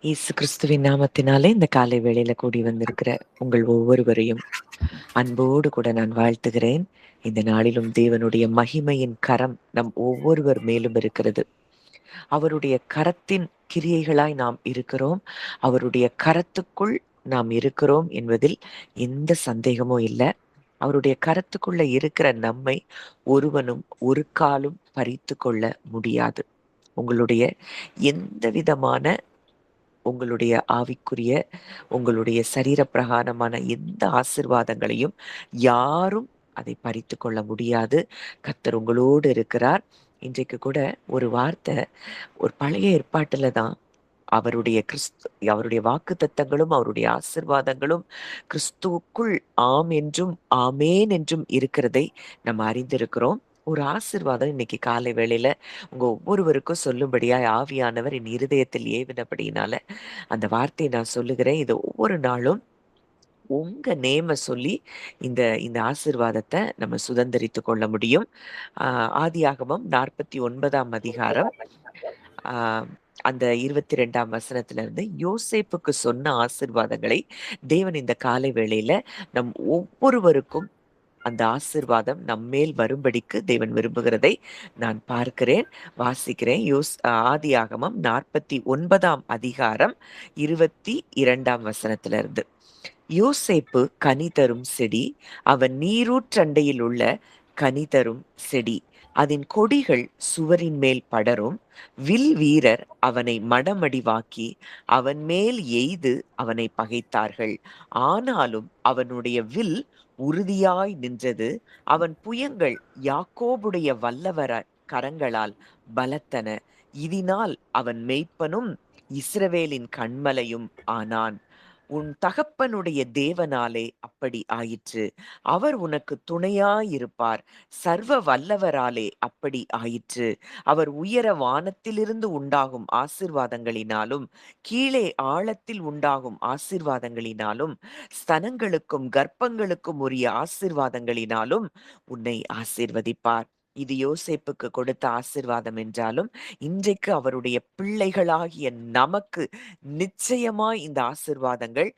இயேசு கிறிஸ்துவின் நாமத்தினாலே இந்த காலை வேளையில கூடி வந்திருக்கிற உங்கள் ஒவ்வொருவரையும் அன்போடு கூட நான் வாழ்த்துகிறேன். இந்த நாளிலும் தேவனுடைய மகிமையின் கரம் நம் ஒவ்வொருவர் மேலும் இருக்கிறது. அவருடைய கரத்தின் கிரியைகளாய் நாம் இருக்கிறோம். அவருடைய கரத்துக்குள் நாம் இருக்கிறோம் என்பதில் எந்த சந்தேகமும் இல்லை. அவருடைய கரத்துக்குள்ள இருக்கிற நம்மை ஒருவனும் ஒரு காலும் பறித்து கொள்ள முடியாது. உங்களுடைய எந்த விதமான உங்களுடைய ஆவிக்குரிய, உங்களுடைய சரீர பிரகாரமான எந்த ஆசீர்வாதங்களையும் யாரும் அதை பறித்து கொள்ள முடியாது. கர்த்தர் உங்களோடு இருக்கிறார். இன்றைக்கு கூட ஒரு வார்த்தை, ஒரு பழைய ஏற்பாட்டுல தான் அவருடைய வாக்குத்தத்தங்களும் அவருடைய ஆசீர்வாதங்களும் கிறிஸ்துவுக்குள் ஆம் என்றும் ஆமேன் என்றும் இருக்கிறதை நம்ம அறிந்திருக்கிறோம். ஒரு ஆசீர்வாதம் இன்னைக்கு காலை வேளையில உங்க ஒவ்வொருவருக்கும் சொல்லும்படியாய் ஆவியானவர் என் இருதயத்தில் ஏவினபடியினால அந்த வார்த்தையை நான் சொல்லுகிறேன். இது ஒவ்வொரு நாளும் உங்க நேம சொல்லி இந்த இந்த ஆசீர்வாதத்தை நம்ம சுதந்தரித்துக் கொள்ள முடியும். ஆதியாகமம் 49ஆம் அதிகாரம் அந்த 22ஆம் வசனத்துல இருந்து யோசேப்புக்கு சொன்ன ஆசீர்வாதங்களை தேவன் இந்த காலை வேளையில நம் ஒவ்வொருவருக்கும் அந்த ஆசீர்வாதம் நம்மேல் வரும்படிக்கு தேவன் விரும்புகிறதை நான் பார்க்கிறேன், வாசிக்கிறேன். ஆதியாகமம் 49ஆம் அதிகாரம் 22ஆம் வசனத்துல இருந்து. யோசேப்பு கனி தரும் செடி, அவன் நீரூற்றண்டையில் உள்ள கனி தரும் செடி. அதன் கொடிகள் சுவரின் மேல் படரும். வில் வீரர் அவனை மடமடிவாக்கி அவன் மேல் எய்து அவனை பகைத்தார்கள். ஆனாலும் அவனுடைய வில் உறுதியாய் நின்றது. அவன் புயங்கள் யாக்கோபுடைய வல்லவர கரங்களால் பலத்தன. இதனால் அவன் மேய்ப்பனும் இஸ்ரவேலின் கண்மலையும் ஆனான். உன் தகப்பனுடைய தேவனாலே அப்படி ஆயிற்று. அவர் உனக்கு துணையாயிருப்பார். சர்வ வல்லவராலே அப்படி ஆயிற்று. அவர் உயர வானத்திலிருந்து உண்டாகும் ஆசீர்வாதங்களினாலும் கீழே ஆழத்தில் உண்டாகும் ஆசீர்வாதங்களினாலும் ஸ்தனங்களுக்கும் கர்ப்பங்களுக்கும் உரிய ஆசீர்வாதங்களினாலும் உன்னை ஆசீர்வதிப்பார். இது யோசேப்புக்கு கொடுத்த ஆசீர்வாதம் என்றாலும் இன்றைக்கு அவருடைய பிள்ளைகளாகிய நமக்கு நிச்சயமாய் இந்த ஆசீர்வாதங்கள்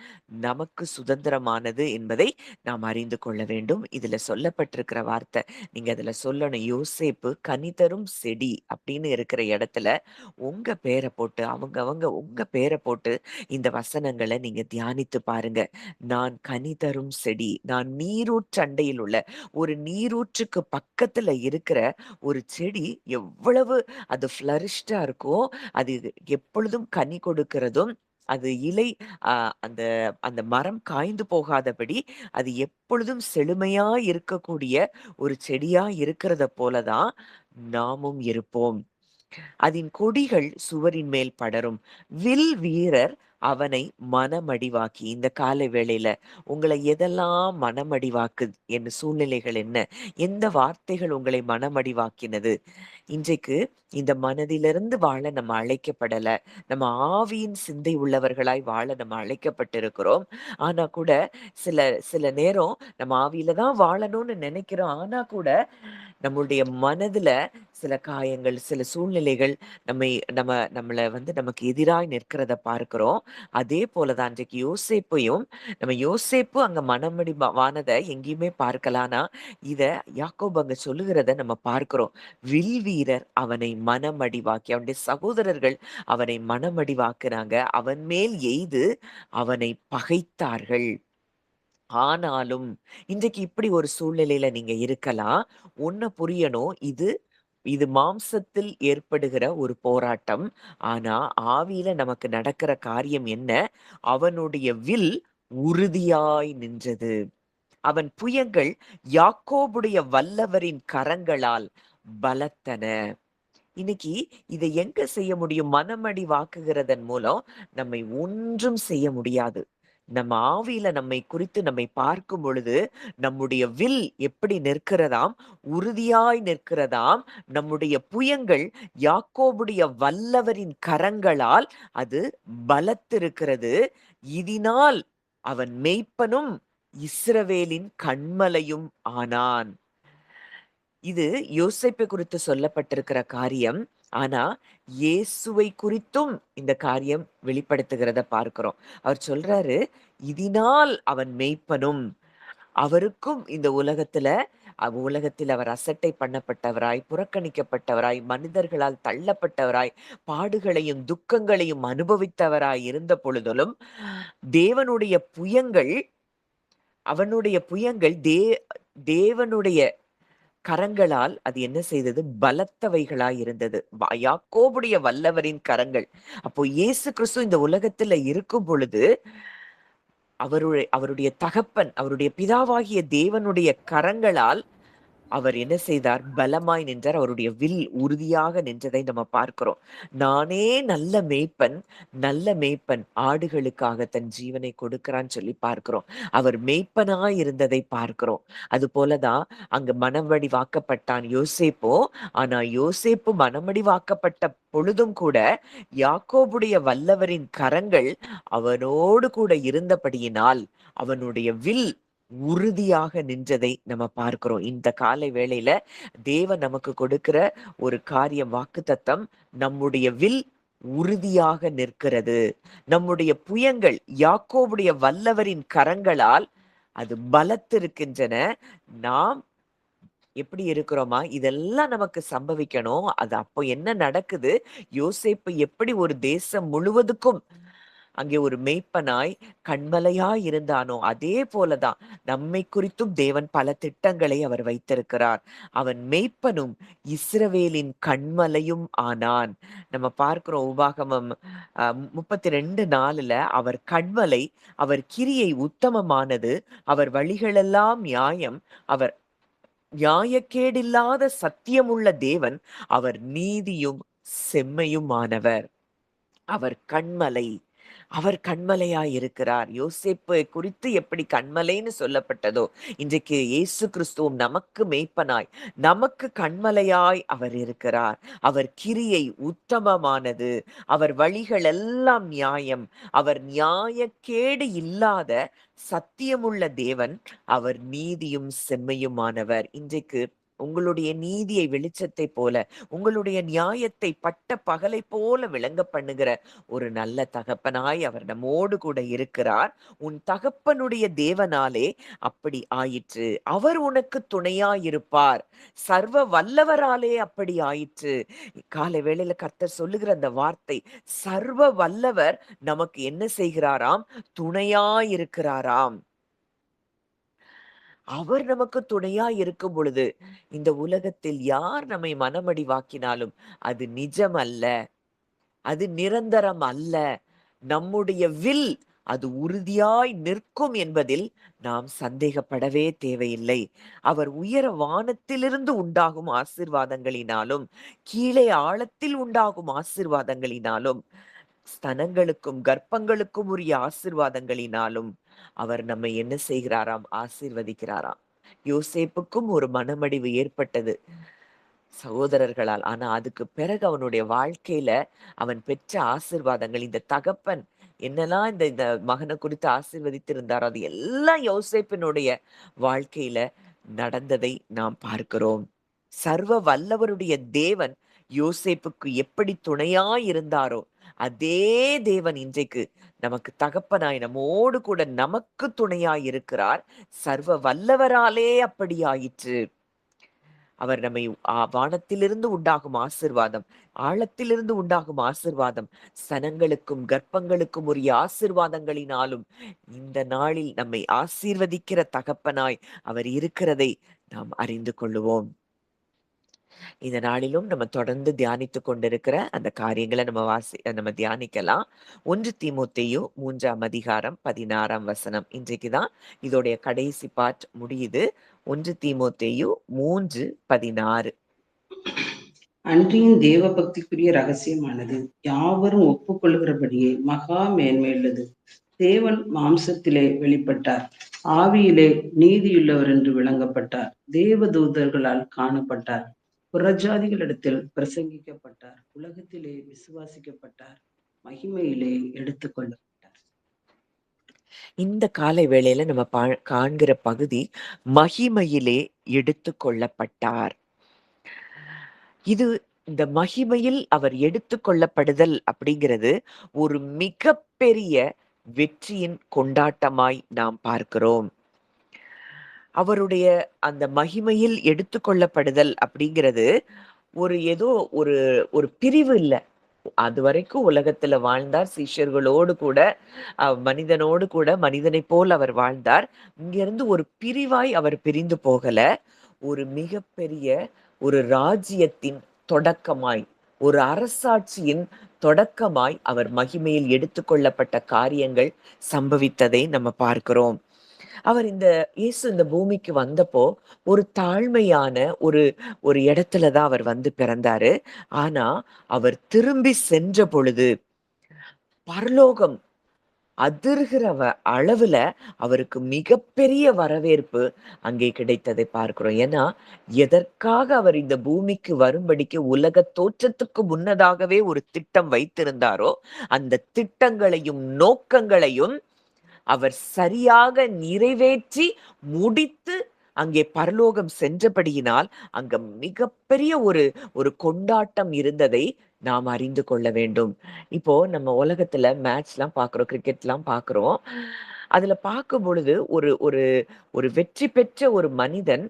நமக்கு சுதந்திரமானது என்பதை நாம் அறிந்து கொள்ள வேண்டும். இதுல சொல்லப்பட்டிருக்கிற வார்த்தை நீங்க அதுல சொல்லணும். யோசேப்பு கனி தரும் செடி அப்படின்னு இருக்கிற இடத்துல உங்க பேரை போட்டு அவங்க உங்க பேரை போட்டு இந்த வசனங்களை நீங்க தியானித்து பாருங்க. நான் கனி தரும் செடி, நான் நீரூற்றண்டையில் உள்ள ஒரு நீரூற்றுக்கு பக்கத்துல இருக்கிற ஒரு செடி எவ்வளவு அது ஃபிளரிஷ்டா இருக்கும், அது எப்பொழுதும் கனி கொடுக்கிறதும், அது இலை அந்த அந்த மரம் காய்ந்து போகாதபடி அது எப்பொழுதும் செழுமையா இருக்கக்கூடிய ஒரு செடியா இருக்கிறத போலதான் நாமும் இருப்போம். அதன் கொடிகள் சுவரின் மேல் படரும். வில் வீரர் அவனை மனமடிவாக்கி. இந்த காலை வேளையில உங்களை எதெல்லாம் மனமடிவாக்கு என்ன சூழ்நிலைகள் என்ன, எந்த வார்த்தைகள் உங்களை மனமடிவாக்கினது? இன்றைக்கு இந்த மனதிலிருந்து வாழ நம்ம அழைக்கப்படல. நம்ம ஆவியின் சிந்தை உள்ளவர்களாய் வாழ நம்ம அழைக்கப்பட்டிருக்கிறோம். ஆனா கூட சில சில நேரம் நம்ம ஆவியில தான் வாழணும்னு நினைக்கிறோம். ஆனா கூட நம்மளுடைய மனதுல சில காயங்கள், சில சூழ்நிலைகள் நம்மள நமக்கு எதிராய் நிற்கிறத பார்க்கிறோம். அதே போலதான் அன்றைக்கு யோசேப்பையும் யோசேப்பு அங்க மனமடி வானத எங்கேயுமே பார்க்கல. ஆனா இத யாக்கோபு அங்க சொல்லுகிறத நம்ம பார்க்கிறோம். வில் வீரர் அவனை மனமடிவாக்கி, அவனுடைய சகோதரர்கள் அவனை மனமடிவாக்குறாங்க. அவன் மேல் எய்து அவனை பகைத்தார்கள். ஆனாலும் இன்றைக்கு இப்படி ஒரு சூழ்நிலையில நீங்க இருக்கலாம். ஒண்ணு புரியணும். இது இது மாம்சத்தில் ஏற்படுகிற ஒரு போராட்டம். ஆனா ஆவியில நமக்கு நடக்கிற காரியம் என்ன? அவனுடைய வில் உறுதியாய் நின்றது. அவன் புயங்கள் யாக்கோபுடைய வல்லவரின் கரங்களால் பலத்தன. இன்னைக்கு இதை எங்க செய்ய முடியும்? மனமடி வாக்குகிறதன் மூலம் நம்மை ஒன்றும் செய்ய முடியாது. நம்ம ஆவியில நம்மை குறித்து நம்மை பார்க்கும் பொழுது நம்முடைய வில் எப்படி நிற்கிறதாம்? உறுதியாய் நிற்கிறதாம். நம்முடைய புயங்கள் யாக்கோபுடைய வல்லவரின் கரங்களால் அது பலத்திருக்கிறது. இதனால் அவன் மேய்ப்பனும் இஸ்ரவேலின் கண்மலையும் ஆனான். இது யோசேப்பை குறித்து சொல்லப்பட்டிருக்கிற காரியம். ஆனா இயேசுவை குறித்தும் இந்த காரியம் வெளிப்படுத்துகிறத பார்க்கிறோம். அவர் சொல்றாரு, இதனால் அவன் மேய்ப்பனும், அவருக்கும் இந்த உலகத்துல உலகத்தில் அவர் அசட்டை பண்ணப்பட்டவராய், புறக்கணிக்கப்பட்டவராய், மனிதர்களால் தள்ளப்பட்டவராய், பாடுகளையும் துக்கங்களையும் அனுபவித்தவராய் இருந்த பொழுதிலும் தேவனுடைய புயங்கள் அவனுடைய புயங்கள் தேவனுடைய கரங்களால் அது என்ன செய்தது? பலத்தவைகளாய் இருந்தது. யாக்கோபுடைய வல்லவரின் கரங்கள். அப்போ இயேசு கிறிஸ்து இந்த உலகத்துல இருக்கும் பொழுது அவருடைய தகப்பன், அவருடைய பிதாவாகிய தேவனுடைய கரங்களால் அவர் என்ன செய்தார்? பலமாய் நின்றார். அவருடைய வில் உறுதியாக நின்றதை நம்ம பார்க்கிறோம். நானே நல்ல மேய்ப்பன், நல்ல மேய்ப்பன் ஆடுகளுக்காக தன் ஜீவனை கொடுக்கிறான்னு சொல்லி பார்க்கிறோம். அவர் மேய்ப்பனாய் இருந்ததை பார்க்கிறோம். அது போலதான் அங்க மனவடிவாக்கப்பட்டான் யோசேப்போ. ஆனா யோசேப்பு மனமடிவாக்கப்பட்ட பொழுதும் கூட யாக்கோபுடைய வல்லவரின் கரங்கள் அவனோடு கூட இருந்தபடியினால் அவனுடைய வில் உறுதியாக நின்றதை நம்ம பார்க்கிறோம். இந்த காலை வேளையில தேவன் நமக்கு கொடுக்கிற ஒரு காரியம், வாக்குத்தத்தம், நம்முடைய வில் உறுதியாக நிற்கிறது. நம்முடைய புயங்கள் யாக்கோபுடைய வல்லவரின் கரங்களால் அது பலத்திருக்கின்றன. நாம் எப்படி இருக்கிறோமா? இதெல்லாம் நமக்கு சம்பவிக்கணும். அது அப்போ என்ன நடக்குது? யோசேப்பு எப்படி ஒரு தேசம் முழுவதுக்கும் அங்கே ஒரு மேய்ப்பனாய் கண்மலையாய் இருந்தானோ, அதே போலதான் நம்மை குறித்தும் தேவன் பல திட்டங்களை அவர் வைத்திருக்கிறார். அவன் மேய்ப்பனும் இஸ்ரவேலின் கண்மலையும் ஆனான். நம்ம பார்க்கிறோம் உபாகமம் 32:4 அவர் கண்மலை, அவர் கிரியை உத்தமமானது, அவர் வழிகளெல்லாம் நியாயம், அவர் நியாயக்கேடில்லாத சத்தியமுள்ள தேவன், அவர் நீதியும் செம்மையுமானவர். அவர் கண்மலை, அவர் கண்மலையாய் இருக்கிறார். யோசேப்பு குறித்து எப்படி கண்மலைன்னு சொல்லப்பட்டதோ, இன்றைக்கு இயேசு கிறிஸ்துவும் நமக்கு மேய்ப்பனாய், நமக்கு கண்மலையாய் அவர் இருக்கிறார். அவர் கிரியை உத்தமமானது, அவர் வழிகள் எல்லாம் நியாயம், அவர் நியாயக்கேடு இல்லாத சத்தியமுள்ள தேவன், அவர் நீதியும் செம்மையுமானவர். இன்றைக்கு உங்களுடைய நீதியை வெளிச்சத்தை போல, உங்களுடைய நியாயத்தை பட்ட பகலை போல விளங்க பண்ணுகிற ஒரு நல்ல தகப்பனாய் அவர் நம்மோடு கூட இருக்கிறார். உன் தகப்பனுடைய தேவனாலே அப்படி ஆயிற்று. அவர் உனக்கு துணையாயிருப்பார். சர்வ வல்லவராலே அப்படி ஆயிற்று. காலை வேளையில கர்த்தர் சொல்லுகிற அந்த வார்த்தை, சர்வ வல்லவர் நமக்கு என்ன செய்கிறாராம்? துணையாயிருக்கிறாராம். அவர் நமக்கு துணையா இருக்கும் பொழுது இந்த உலகத்தில் யார் நம்மை மனமடிவாக்கினாலும் அது நிஜம் அல்ல, அது நிரந்தரம் அல்ல. நம்முடைய வில் அது உறுதியாய் நிற்கும் என்பதில் நாம் சந்தேகப்படவே தேவையில்லை. அவர் உயர வானத்திலிருந்து உண்டாகும் ஆசீர்வாதங்களினாலும், கீழே ஆழத்தில் உண்டாகும் ஆசீர்வாதங்களினாலும், ஸ்தனங்களுக்கும் கர்ப்பங்களுக்கும் உரிய ஆசீர்வாதங்களினாலும் அவர் நம்மை என்ன செய்கிறாராம்? ஆசீர்வதிக்கிறாராம். யோசேப்புக்கும் ஒரு மனமடிவு ஏற்பட்டது சகோதரர்களால். ஆனா அதுக்கு பிறகு அவனுடைய வாழ்க்கையில அவன் பெற்ற ஆசீர்வாதங்கள், இந்த தகப்பன் என்னெல்லாம் இந்த இந்த மகனை குறித்து ஆசீர்வதித்திருந்தாரோ அது எல்லாம் யோசேப்பினுடைய வாழ்க்கையில நடந்ததை நாம் பார்க்கிறோம். சர்வ வல்லவருடைய தேவன் யோசேப்புக்கு எப்படி துணையாய் இருந்தாரோ, அதே தேவன் இன்றைக்கு நமக்கு தகப்பனாய் நம்மோடு கூட நமக்கு துணையாய் இருக்கிறார். சர்வ வல்லவராலே அப்படி ஆயிற்று. அவர் நம்மை வானத்திலிருந்து உண்டாகும் ஆசீர்வாதம், ஆழத்திலிருந்து உண்டாகும் ஆசீர்வாதம், சனங்களுக்கும் கர்ப்பங்களுக்கும் உரிய ஆசீர்வாதங்களினாலும் இந்த நாளில் நம்மை ஆசீர்வதிக்கிற தகப்பனாய் அவர் இருக்கிறதை நாம் அறிந்து கொள்ளுவோம். இந்த நாளிலும் நம்ம தொடர்ந்து தியானித்துக் கொண்டிருக்கிற அந்த காரியங்களை நம்ம தியானிக்கலாம். 1 தீமோத்தேயு 3:16 இன்றைக்குதான் இதோடைய கடைசி பார்ட் முடியுது. 1 தீமோத்தேயு 3:16. அன்றியும் தேவ பக்திக்குரிய ரகசியமானது யாவரும் ஒப்புக்கொள்கிறபடியே மகா மேன்மையுள்ளது. தேவன் மாம்சத்திலே வெளிப்பட்டார், ஆவியிலே நீதியுள்ளவர் என்று விளங்கப்பட்டார், தேவ தூதர்களால் காணப்பட்டார், புறஜாதிகளிடத்தில் பிரசங்கிக்கப்பட்டார், உலகத்திலே விசுவாசிக்கப்பட்டார், மகிமையிலே எடுத்துக்கொள்ளப்பட்டார். இந்த காலை வேளையில நம்ம காண்கிற பகுதி மகிமையிலே எடுத்து கொள்ளப்பட்டார். இது இந்த மகிமையில் அவர் எடுத்துக்கொள்ளப்படுதல் அப்படிங்கிறது ஒரு மிகப்பெரிய வெற்றியின் கொண்டாட்டமாய் நாம் பார்க்கிறோம். அவருடைய அந்த மகிமையில் எடுத்துக்கொள்ளப்படுதல் அப்படிங்கிறது ஏதோ ஒரு ஒரு பிரிவு இல்ல. அதுவரைக்கும் உலகத்துல வாழ்ந்தார். சீஷர்களோடு கூட மனிதனோடு கூட மனிதனைப் போல் அவர் வாழ்ந்தார். இங்கிருந்து ஒரு பிரிவாய் அவர் பிரிந்து போகல. ஒரு மிகப்பெரிய ஒரு ராஜ்யத்தின் தொடக்கமாய், ஒரு அரசாட்சியின் தொடக்கமாய் அவர் மகிமையில் எடுத்துக்கொள்ளப்பட்ட காரியங்கள் சம்பவித்ததை நம்ம பார்க்கிறோம். அவர் இயேசு இந்த பூமிக்கு வந்தப்போ ஒரு தாழ்மையான ஒரு ஒரு இடத்துல தான் அவர் வந்து பிறந்தாரு. ஆனா அவர் திரும்பி சென்ற பொழுது பரலோகம் அதிர்கிற அளவுல அவருக்கு மிகப்பெரிய வரவேற்பு அங்கே கிடைத்ததை பார்க்கிறோம். ஏன்னா எதற்காக அவர் இந்த பூமிக்கு வரும்படிக்கு உலக தோற்றத்துக்கு முன்னதாகவே ஒரு திட்டம் வைத்திருந்தாரோ அந்த திட்டங்களையும் நோக்கங்களையும் அவர் சரியாக நிறைவேற்றி முடித்து அங்கே பரலோகம் சென்றபடியினால் அங்க மிகப்பெரிய ஒரு கொண்டாட்டம் இருந்ததை நாம் அறிந்து கொள்ள வேண்டும். இப்போ நம்ம உலகத்துல மேட்ச்லாம் பார்க்கிறோம், கிரிக்கெட்லாம் பார்க்கிறோம். அதுல பார்க்கும் பொழுது ஒரு ஒரு ஒரு வெற்றி பெற்ற ஒரு மனிதன்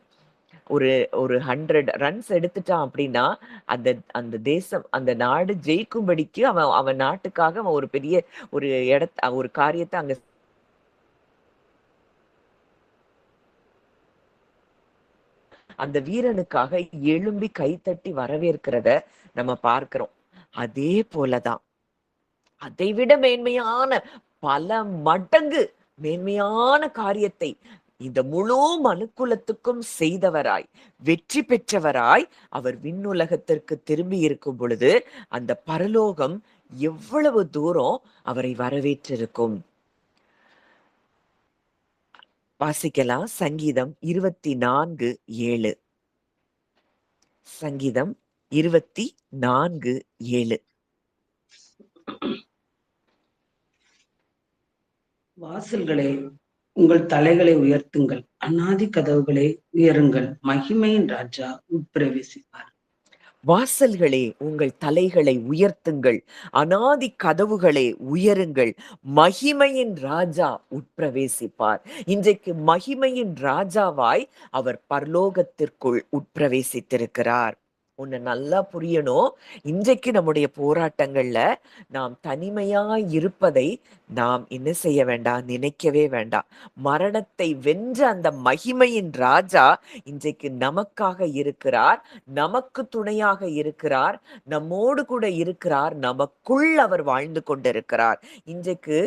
ஒரு ஒரு 100 ரன்ஸ் எடுத்துட்டான் அப்படின்னா, அந்த அந்த தேசம், அந்த நாடு ஜெயிக்கும்படிக்கு அவன் அவன் நாட்டுக்காக அவன் ஒரு பெரிய ஒரு காரியத்த அங்க அந்த வீரனுக்காக எழும்பி கைத்தட்டி வரவேற்கிறத நம்ம பார்க்கிறோம். அதே போலதான் அதைவிட மேன்மையான பல மடங்கு மேன்மையான காரியத்தை இந்த முழு மனுக்குலத்துக்கும் செய்தவராய், வெற்றி பெற்றவராய் அவர் விண்ணுலகத்திற்கு திரும்பி இருக்கும் பொழுது அந்த பரலோகம் எவ்வளவு தூரம் அவரை வரவேற்றிருக்கும். வாசிக்கலாம். சங்கீதம் 24:7. சங்கீதம் 24:7. வாசல்களே, உங்கள் தலைகளை உயர்த்துங்கள், அநாதி கதவுகளே உயருங்கள், மகிமையின் ராஜா உட்பிரவேசிப்பார். வாசல்களே உங்கள் தலைகளை உயர்த்துங்கள், அநாதி கதவுகளே உயருங்கள், மகிமையின் ராஜா உட்பிரவேசிப்பார். இன்றைக்கு மகிமையின் ராஜாவாய் அவர் பரலோகத்திற்குள் உட்பிரவேசித்திருக்கிறார். ஒண்ணு நல்லா புரியணும். இன்றைக்கு நம்முடைய போராட்டங்கள்ல நாம் தனிமையாய் இருப்பதை நாம் என்ன செய்ய வேண்டாம், நினைக்கவே வேண்டாம். மரணத்தை வென்ற அந்த மகிமையின் ராஜா இன்றைக்கு நமக்காக இருக்கிறார், நமக்கு துணையாக இருக்கிறார், நம்மோடு கூட இருக்கிறார், நமக்குள் அவர் வாழ்ந்து கொண்டிருக்கிறார். இன்றைக்கு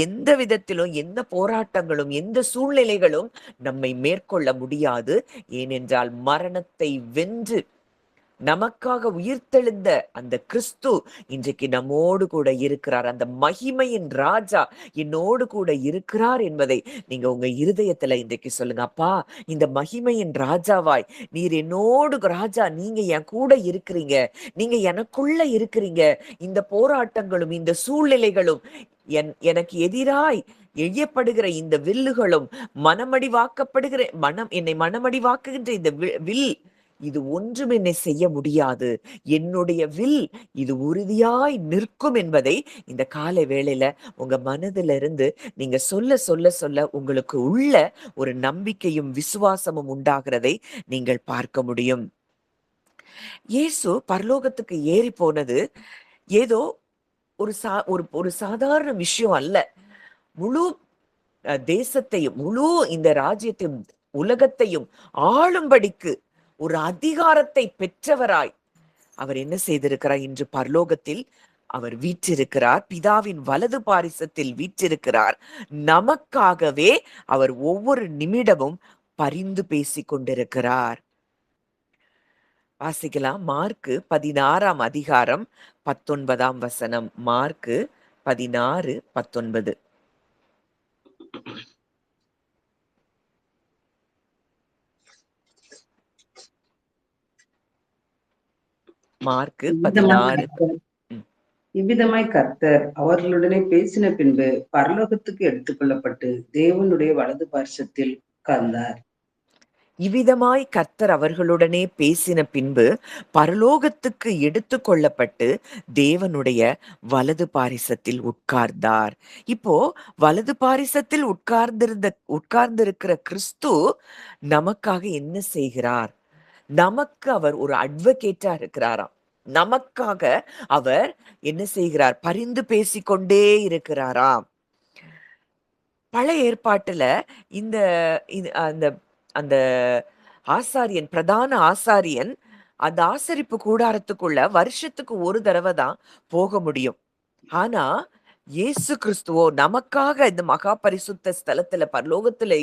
எந்த விதத்திலும் எந்த போராட்டங்களும் எந்த சூழ்நிலைகளும் நம்மை மேற்கொள்ள முடியாது. ஏனென்றால் மரணத்தை வென்று நமக்காக உயிர்த்தெழுந்த அந்த கிறிஸ்து இன்றைக்கு நம்மோடு கூட இருக்கிறார். அந்த மகிமையின் ராஜா என்னோடு கூட இருக்கிறார் என்பதை நீங்க உங்க இருதயத்துல இன்றைக்கு சொல்லுங்க. அப்பா, இந்த மகிமையின் ராஜாவாய் நீர் என்னோடு ராஜா, நீங்க என் கூட இருக்கிறீங்க, நீங்க எனக்குள்ள இருக்கிறீங்க. இந்த போராட்டங்களும் இந்த சூழ்நிலைகளும் எனக்கு எதிராய் எய்யப்படுகிற இந்த வில்லுகளும் என்னை மனமடிவாக்குகின்ற இந்த வில், இது ஒன்றும் என்னை செய்ய முடியாது. என்னுடைய வில் இது உறுதியாய் நிற்கும் என்பதை இந்த காலை வேளையில உங்க மனதில இருந்து நீங்க சொல்ல சொல்ல சொல்ல உங்களுக்கு உள்ள ஒரு நம்பிக்கையும் விசுவாசமும் உண்டாகிறதை நீங்கள் பார்க்க முடியும். இயேசு பரலோகத்துக்கு ஏறி போனது ஏதோ ஒரு சாதாரண விஷயம் அல்ல. முழு தேசத்தையும், முழு இந்த ராஜ்யத்தையும் உலகத்தையும் ஆளும்படிக்கு ஒரு அதிகாரத்தை பெற்றவராய் அவர் என்ன செய்திருக்கிறார்? இன்று பரலோகத்தில் அவர் வீற்றிருக்கிறார், பிதாவின் வலது பாரிசத்தில் வீற்றிருக்கிறார். நமக்காகவே அவர் ஒவ்வொரு நிமிடமும் பரிந்து பேசிக் கொண்டிருக்கிறார். வாசிக்கலாம். மார்க்கு 16ஆம் அதிகாரம் 19ஆம் வசனம். மார்க்கு 16:19. மார்க்கு 16. இவ்விதமாய் கர்த்தர் அவர்களுடனே பேசின பின்பு பரலோகத்துக்கு எடுத்துக்கொள்ளப்பட்டு தேவனுடைய வலது பார்சத்தில் உட்கார்ந்தார். இவ்விதமாய் கர்த்தர் அவர்களுடனே பேசின பின்பு பரலோகத்துக்கு எடுத்து கொள்ளப்பட்டு தேவனுடைய வலது பாரிசத்தில் உட்கார்ந்தார். இப்போ வலது பாரிசத்தில் உட்கார்ந்திருக்கிற கிறிஸ்து நமக்காக என்ன செய்கிறார்? நமக்கு அவர் ஒரு அட்வொகேட்டா இருக்கிறாராம். நமக்காக அவர் என்ன செய்கிறார்? பரிந்து பேசிக்கொண்டே இருக்கிறாராம். பழைய ஏற்பாட்டுல இந்த அந்த அந்த ஆசாரியன், பிரதான ஆசாரியன் அந்த ஆசரிப்பு கூடாரத்துக்குள்ள வருஷத்துக்கு ஒரு தடவை தான் போக முடியும். ஆனா இயேசு கிறிஸ்துவோ நமக்காக இந்த மகா பரிசுத்த ஸ்தலத்துல பரலோகத்துல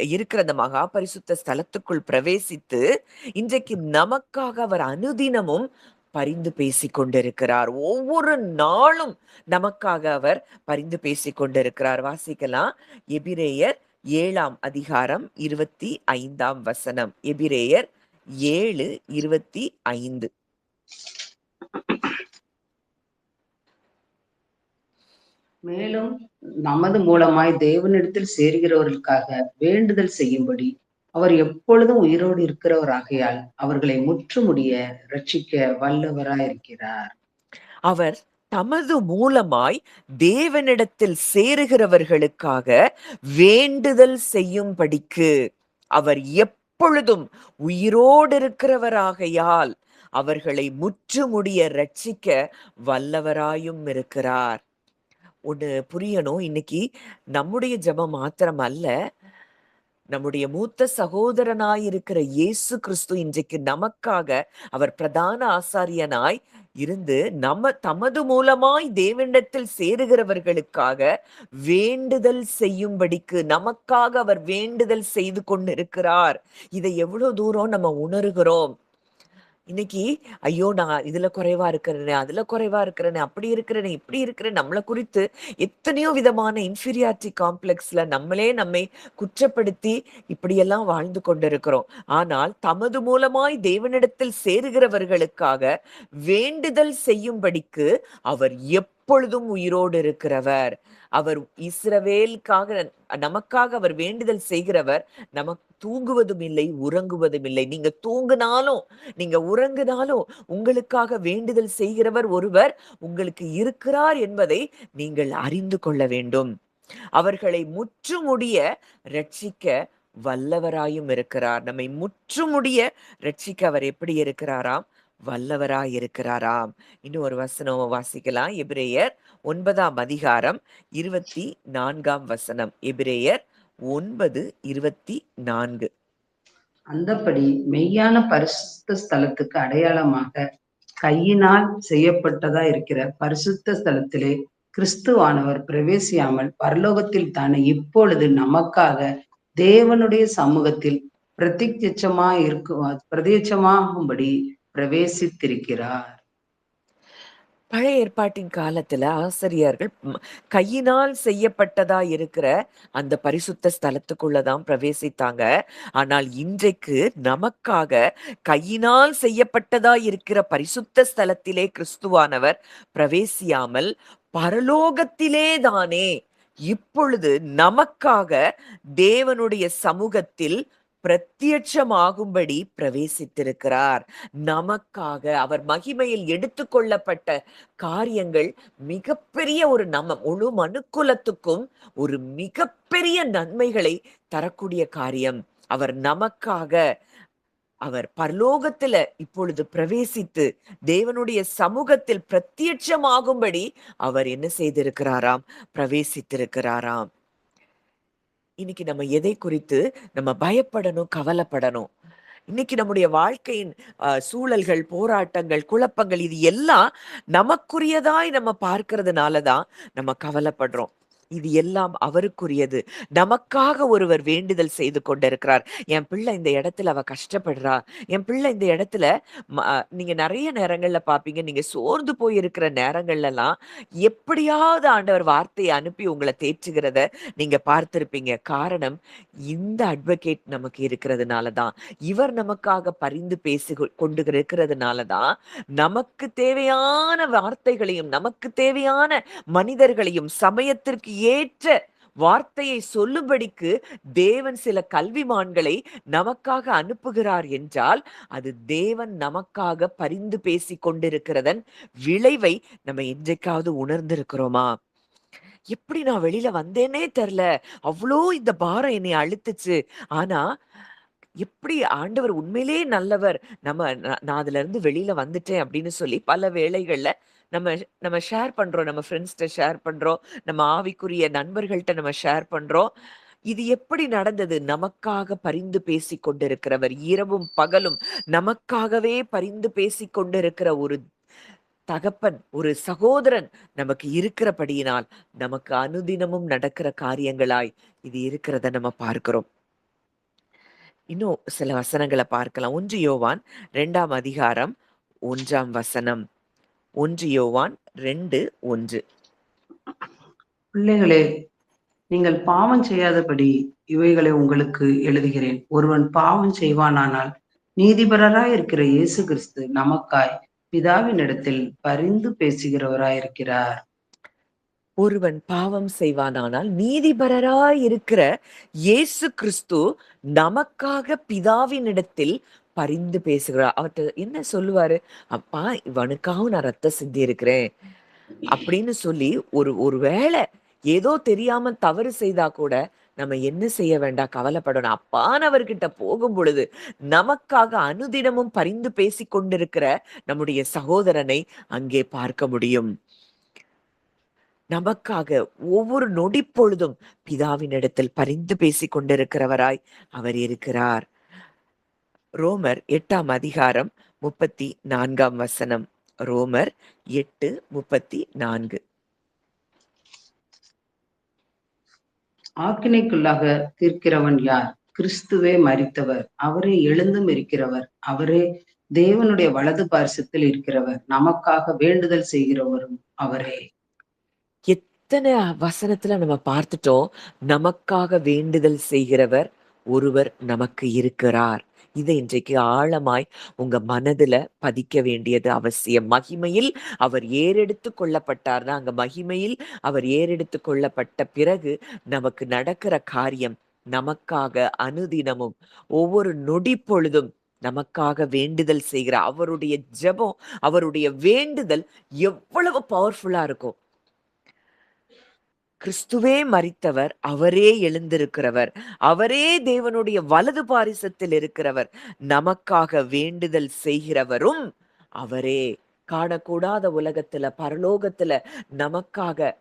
இருக்கிற அந்த மகா பரிசுத்த ஸ்தலத்துக்குள் பிரவேசித்து இன்றைக்கு நமக்காக அவர் அனுதினமும் பரிந்து பேசிக் கொண்டிருக்கிறார். ஒவ்வொரு நாளும் நமக்காக அவர் பரிந்து பேசிக் கொண்டிருக்கிறார். வாசிக்கலாம். எபிரேயர் 7ஆம் அதிகாரம் 25ஆம் வசனம். எபிரேயர் 7:25. மேலும் நமது மூலமாய் தேவனிடத்தில் சேர்கிறவர்களுக்காக வேண்டுதல் செய்யும்படி அவர் எப்பொழுதும் உயிரோடு இருக்கிறவராகையால் அவர்களை முற்றுமுடிய ரட்சிக்க வல்லவராயிருக்கிறார். அவர் தமது மூலமாய் தேவனிடத்தில் சேருகிறவர்களுக்காக வேண்டுதல் செய்யும்படிக்கு அவர் எப்பொழுதும் உயிரோடு இருக்கிறவராகையால் அவர்களை முற்றுமுடிய ரட்சிக்க வல்லவராயும் இருக்கிறார். ஒண்ணு புரியணும். இன்னைக்கு நம்முடைய ஜெபம் மாத்திரம் அல்ல, நம்முடைய மூத்த சகோதரனாயிருக்கிற இயேசு கிறிஸ்து இன்றைக்கு நமக்காக அவர் பிரதான ஆசாரியனாய் இருந்து தமது மூலமாய் தேவனிடத்தில் சேருகிறவர்களுக்காக வேண்டுதல் செய்யும்படிக்கு நமக்காக அவர் வேண்டுதல் செய்து கொண்டிருக்கிறார். இதை எவ்வளவு தூரம் நம்ம உணர்கிறோம்? இன்னைக்கு ஐயோ நான் இதுல குறைவா இருக்கிறேனே, அதுல குறைவா இருக்கிறேனே, அப்படி இருக்கிறேனே, இப்படி இருக்கிறேன், நம்மளை குறித்து எத்தனையோ விதமான இன்ஃபீரியாரிட்டி காம்ப்ளெக்ஸ்ல நம்மை குற்றப்படுத்தி இப்படியெல்லாம் வாழ்ந்து கொண்டிருக்கிறோம். ஆனால் தமது மூலமாய் தேவனிடத்தில் சேருகிறவர்களுக்காக வேண்டுதல் செய்யும்படிக்கு அவர் எப்பொழுதும் உயிரோடு இருக்கிறவர். அவர் இஸ்ரவேலுக்காக நமக்காக அவர் வேண்டுதல் செய்கிறவர். நமக்கு தூங்குவதும் இல்லை, உறங்குவதும் இல்லை. நீங்க தூங்குனாலும் நீங்க உறங்குனாலும் உங்களுக்காக வேண்டுதல் செய்கிறவர் ஒருவர் உங்களுக்கு இருக்கிறார் என்பதை நீங்கள் அறிந்து கொள்ள வேண்டும். அவர்களை முற்றுமுடிய ரட்சிக்க வல்லவராயும் இருக்கிறார். நம்மை முற்றுமுடிய ரட்சிக்க அவர் எப்படி இருக்கிறாராம்? வல்லவராய் இருக்கிறாராம். இன்னும் ஒரு வசனம் வாசிக்கலாம். எபிரேயர் 9ஆம் அதிகாரம் 24ஆம் வசனம். எபிரேயர் 9:24. அந்தப்படி மெய்யான பரிசுத்த ஸ்தலத்துக்கு அடையாளமாக கையினால் செய்யப்பட்டதா இருக்கிற பரிசுத்த ஸ்தலத்திலே கிறிஸ்துவானவர் பிரவேசியாமல் பரலோகத்தில் தானே இப்பொழுது நமக்காக தேவனுடைய சமூகத்தில் பிரத்யட்சமாகும்படி பிரவேசித்திருக்கிறார். பழைய ஏற்பாட்டின் காலத்துல ஆசிரியர்கள் கையினால் செய்யப்பட்டதா இருக்கிற அந்த பரிசுத்த ஸ்தலத்துக்குள்ளதான் பிரவேசித்தாங்க. ஆனால் இன்றைக்கு நமக்காக கையினால் செய்யப்பட்டதா இருக்கிற பரிசுத்த ஸ்தலத்திலே கிறிஸ்துவானவர் பிரவேசியாமல் பரலோகத்திலே தானே இப்பொழுது நமக்காக தேவனுடைய சமூகத்தில் பிரத்யட்சமாகும்படி பிரவேசித்திருக்கிறார். நமக்காக அவர் மகிமையில் எடுத்துக்கொள்ளப்பட்ட காரியங்கள் மிகப்பெரிய ஒரு முழு மனுக்குலத்துக்கும் ஒரு மிகப்பெரிய நன்மைகளை தரக்கூடிய காரியம். அவர் நமக்காக அவர் பரலோகத்துல இப்பொழுது பிரவேசித்து தேவனுடைய சமூகத்தில் பிரத்யட்சமாகும்படி அவர் என்ன செய்திருக்கிறாராம்? பிரவேசித்திருக்கிறாராம். இன்னைக்கு நம்ம எதை குறித்து நம்ம பயப்படணும், கவலைப்படணும்? இன்னைக்கு நம்முடைய வாழ்க்கையின் சூழல்கள், போராட்டங்கள், குழப்பங்கள் இது எல்லாம் நமக்குரியதாய் நம்ம பார்க்கிறதுனாலதான் நம்ம கவலைப்படுறோம். இது எல்லாம் அவருக்குரியது. நமக்காக ஒருவர் வேண்டுதல் செய்து கொண்டிருக்கிறார். என் பிள்ளை இந்த இடத்துல அவ கஷ்டப்படுறா, என் பிள்ளை இந்த இடத்துல நீங்க நிறைய நேரங்கள்ல பாப்பீங்க, நீங்க சோர்ந்து போயிருக்கிற நேரங்கள்ல எல்லாம் எப்படியாவது ஆண்டவர் வார்த்தையை அனுப்பி உங்களை தேற்றுகிறத நீங்க பார்த்திருப்பீங்க. காரணம், இந்த அட்வொகேட் நமக்கு இருக்கிறதுனாலதான், இவர் நமக்காக பரிந்து பேசி கொண்டு இருக்கிறதுனாலதான் நமக்கு தேவையான வார்த்தைகளையும் நமக்கு தேவையான மனிதர்களையும் சமயத்திற்கு ஏற்ற வார்த்தையை சொல்லும்படிக்கு தேவன் சில கல்விமான்களை நமக்காக அனுப்புகிறார் என்றால் அது தேவன் நமக்காக பரிந்து பேசிக் கொண்டிருக்கிறதன் விளைவை நம்ம என்றைக்காவது உணர்ந்திருக்கிறோமா? எப்படி நான் வெளியில வந்தேனே தெரியல. அவ்ளோ இந்த பாரம் என்னை அழுத்துச்சு. ஆனா, எப்படி ஆண்டவர் உண்மையிலேயே நல்லவர். நான் அதுலருந்து வெளியில வந்துட்டேன் அப்படின்னு சொல்லி பல வேளைகள்ல நம்ம நம்ம ஷேர் பண்றோம். நம்ம ஃப்ரெண்ட்ஸ்ட்ட ஷேர் பண்றோம். நம்ம ஆவிக்குரிய நண்பர்கள்ட்ட நம்ம ஷேர் பண்றோம். இது எப்படி நடந்தது? நமக்காக பரிந்து பேசிக் கொண்டிருக்கிறவர், இரவும் பகலும் நமக்காகவே பரிந்து பேசிக் கொண்டிருக்கிற ஒரு தகப்பன், ஒரு சகோதரன் நமக்கு இருக்கிறபடியினால், நமக்கு அனுதினமும் நடக்கிற காரியங்களாய் இது இருக்கிறத நம்ம பார்க்கிறோம். இன்னும் சில வசனங்கள பார்க்கலாம். 1 யோவான் 2ஆம் அதிகாரம் 1ஆம் வசனம். 1 யோவான் 2:1. பிள்ளைகளே, நீங்கள் பாவம் செய்யாதபடி இவைகளை உங்களுக்கு எழுதுகிறேன். ஒருவன் பாவம் செய்வானானால் நீதிபரராய் இருக்கிற இயேசு கிறிஸ்து நமக்காய் பிதாவினிடத்தில் பரிந்து பேசுகிறவராயிருக்கிறார். ஒருவன் பாவம் செய்வானானால் நீதிபரராய் இருக்கிற இயேசு கிறிஸ்து நமக்காக பிதாவினிடத்தில் பரிந்து பேசுகிறார். அவர்ட்ட என்ன சொல்லுவாரு? அப்பா, இவனுக்காகவும் நான் ரத்தம் சிந்தி இருக்கிறேன் அப்படின்னு சொல்லி ஒரு வேளை ஏதோ தெரியாம தவறு செய்தா கூட நம்ம என்ன செய்ய வேண்டாம், கவலைப்படணும். அப்பானவர்கிட்ட போகும் பொழுது நமக்காக அனுதினமும் பரிந்து பேசிக் கொண்டிருக்கிற நம்முடைய சகோதரனை அங்கே பார்க்க முடியும். நமக்காக ஒவ்வொரு நொடி பொழுதும் பிதாவினிடத்தில் பரிந்து பேசிக் கொண்டிருக்கிறவராய் அவர் இருக்கிறார். ரோமர் 8ஆம் அதிகாரம் 34ஆம் வசனம். ரோமர் 8:34. ஆக்கினைக்குள்ளாக தீர்க்கிறவன் யார்? கிறிஸ்துவே மரித்தவர், அவரே எழுந்தும் இருக்கிறவர், அவரே தேவனுடைய வலது பார்சத்தில் இருக்கிறவர், நமக்காக வேண்டுதல் செய்கிறவரும் அவரே. எத்தனை வசனத்துல நம்ம பார்த்துட்டோம். நமக்காக வேண்டுதல் செய்கிறவர் ஒருவர் நமக்கு இருக்கிறார். இதை இன்றைக்கு ஆழமாய் உங்க மனதுல பதிக்க வேண்டியது அவசியம். மகிமையில் அவர் ஏறெடுத்து கொள்ளப்பட்டார்னா, அங்க மகிமையில் அவர் ஏறெடுத்து கொள்ளப்பட்ட பிறகு நமக்கு நடக்கிற காரியம், நமக்காக அனுதினமும் ஒவ்வொரு நொடி பொழுதும் நமக்காக வேண்டுதல் செய்கிற அவருடைய ஜெபம், அவருடைய வேண்டுதல் எவ்வளவு பவர்ஃபுல்லா இருக்கும். கிறிஸ்துவே மரித்தவர், அவரே எழுந்திருக்கிறவர், அவரே தேவனுடைய வலது பாரிசத்தில் இருக்கிறவர், நமக்காக வேண்டுதல் செய்கிறவரும் அவரே. காணக்கூடாத உலகத்துல, பரலோகத்துல நமக்காக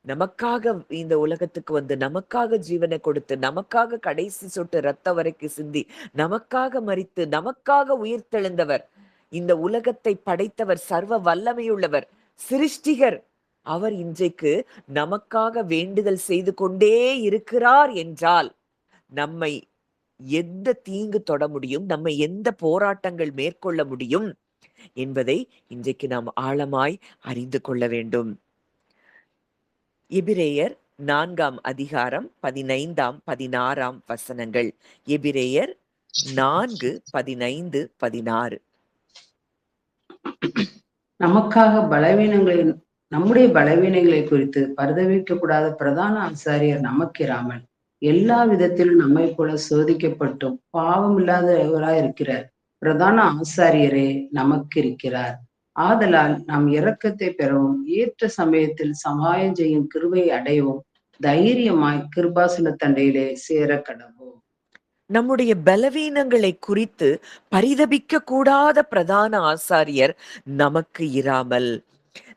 நமக்காக இந்த உலகத்துக்கு வந்து நமக்காக ஜீவனை கொடுத்து, நமக்காக கடைசி சொட்டு ரத்தம் வரைக்கும் சிந்தி, நமக்காக மரித்து, நமக்காக உயிர்த்தெழுந்தவர், இந்த உலகத்தை படைத்தவர், சர்வ வல்லமையுள்ளவர், சிருஷ்டிகர். அவர் இன்றைக்கு நமக்காக வேண்டுதல் செய்து கொண்டே இருக்கிறார் என்றால், நம்மை எந்த தீங்கு தொட முடியும், நம்மை எந்த போராட்டங்கள் மேற்கொள்ள முடியும் என்பதை இன்றைக்கு நாம் ஆழமாய் அறிந்து கொள்ள வேண்டும். எபிரேயர் 4ஆம் அதிகாரம் 15ஆம் 16ஆம் வசனங்கள். எபிரேயர் 4:15, 16. நமக்காக நம்முடைய பலவீனங்களை குறித்து பரிதபிக்க கூடாத பிரதான ஆசாரியர் நமக்கிராமல் எல்லா விதத்திலும் நம்மை போல சோதிக்கப்பட்டும் பாவம் இல்லாதவராய் இருக்கிற பிரதான ஆசாரியரே நமக்கு இருக்கிறார். ஆதலால் நாம் இரக்கத்தை பெறவும் ஏற்ற சமயத்தில் சகாயம் செய்யும் கிருபையை அடையவும் தைரியமாய் கிருபாசன தண்டையிலே சேர கடவோம். நம்முடைய பலவீனங்களை குறித்து பரிதபிக்க கூடாத பிரதான ஆசாரியர் நமக்கு இராமல்,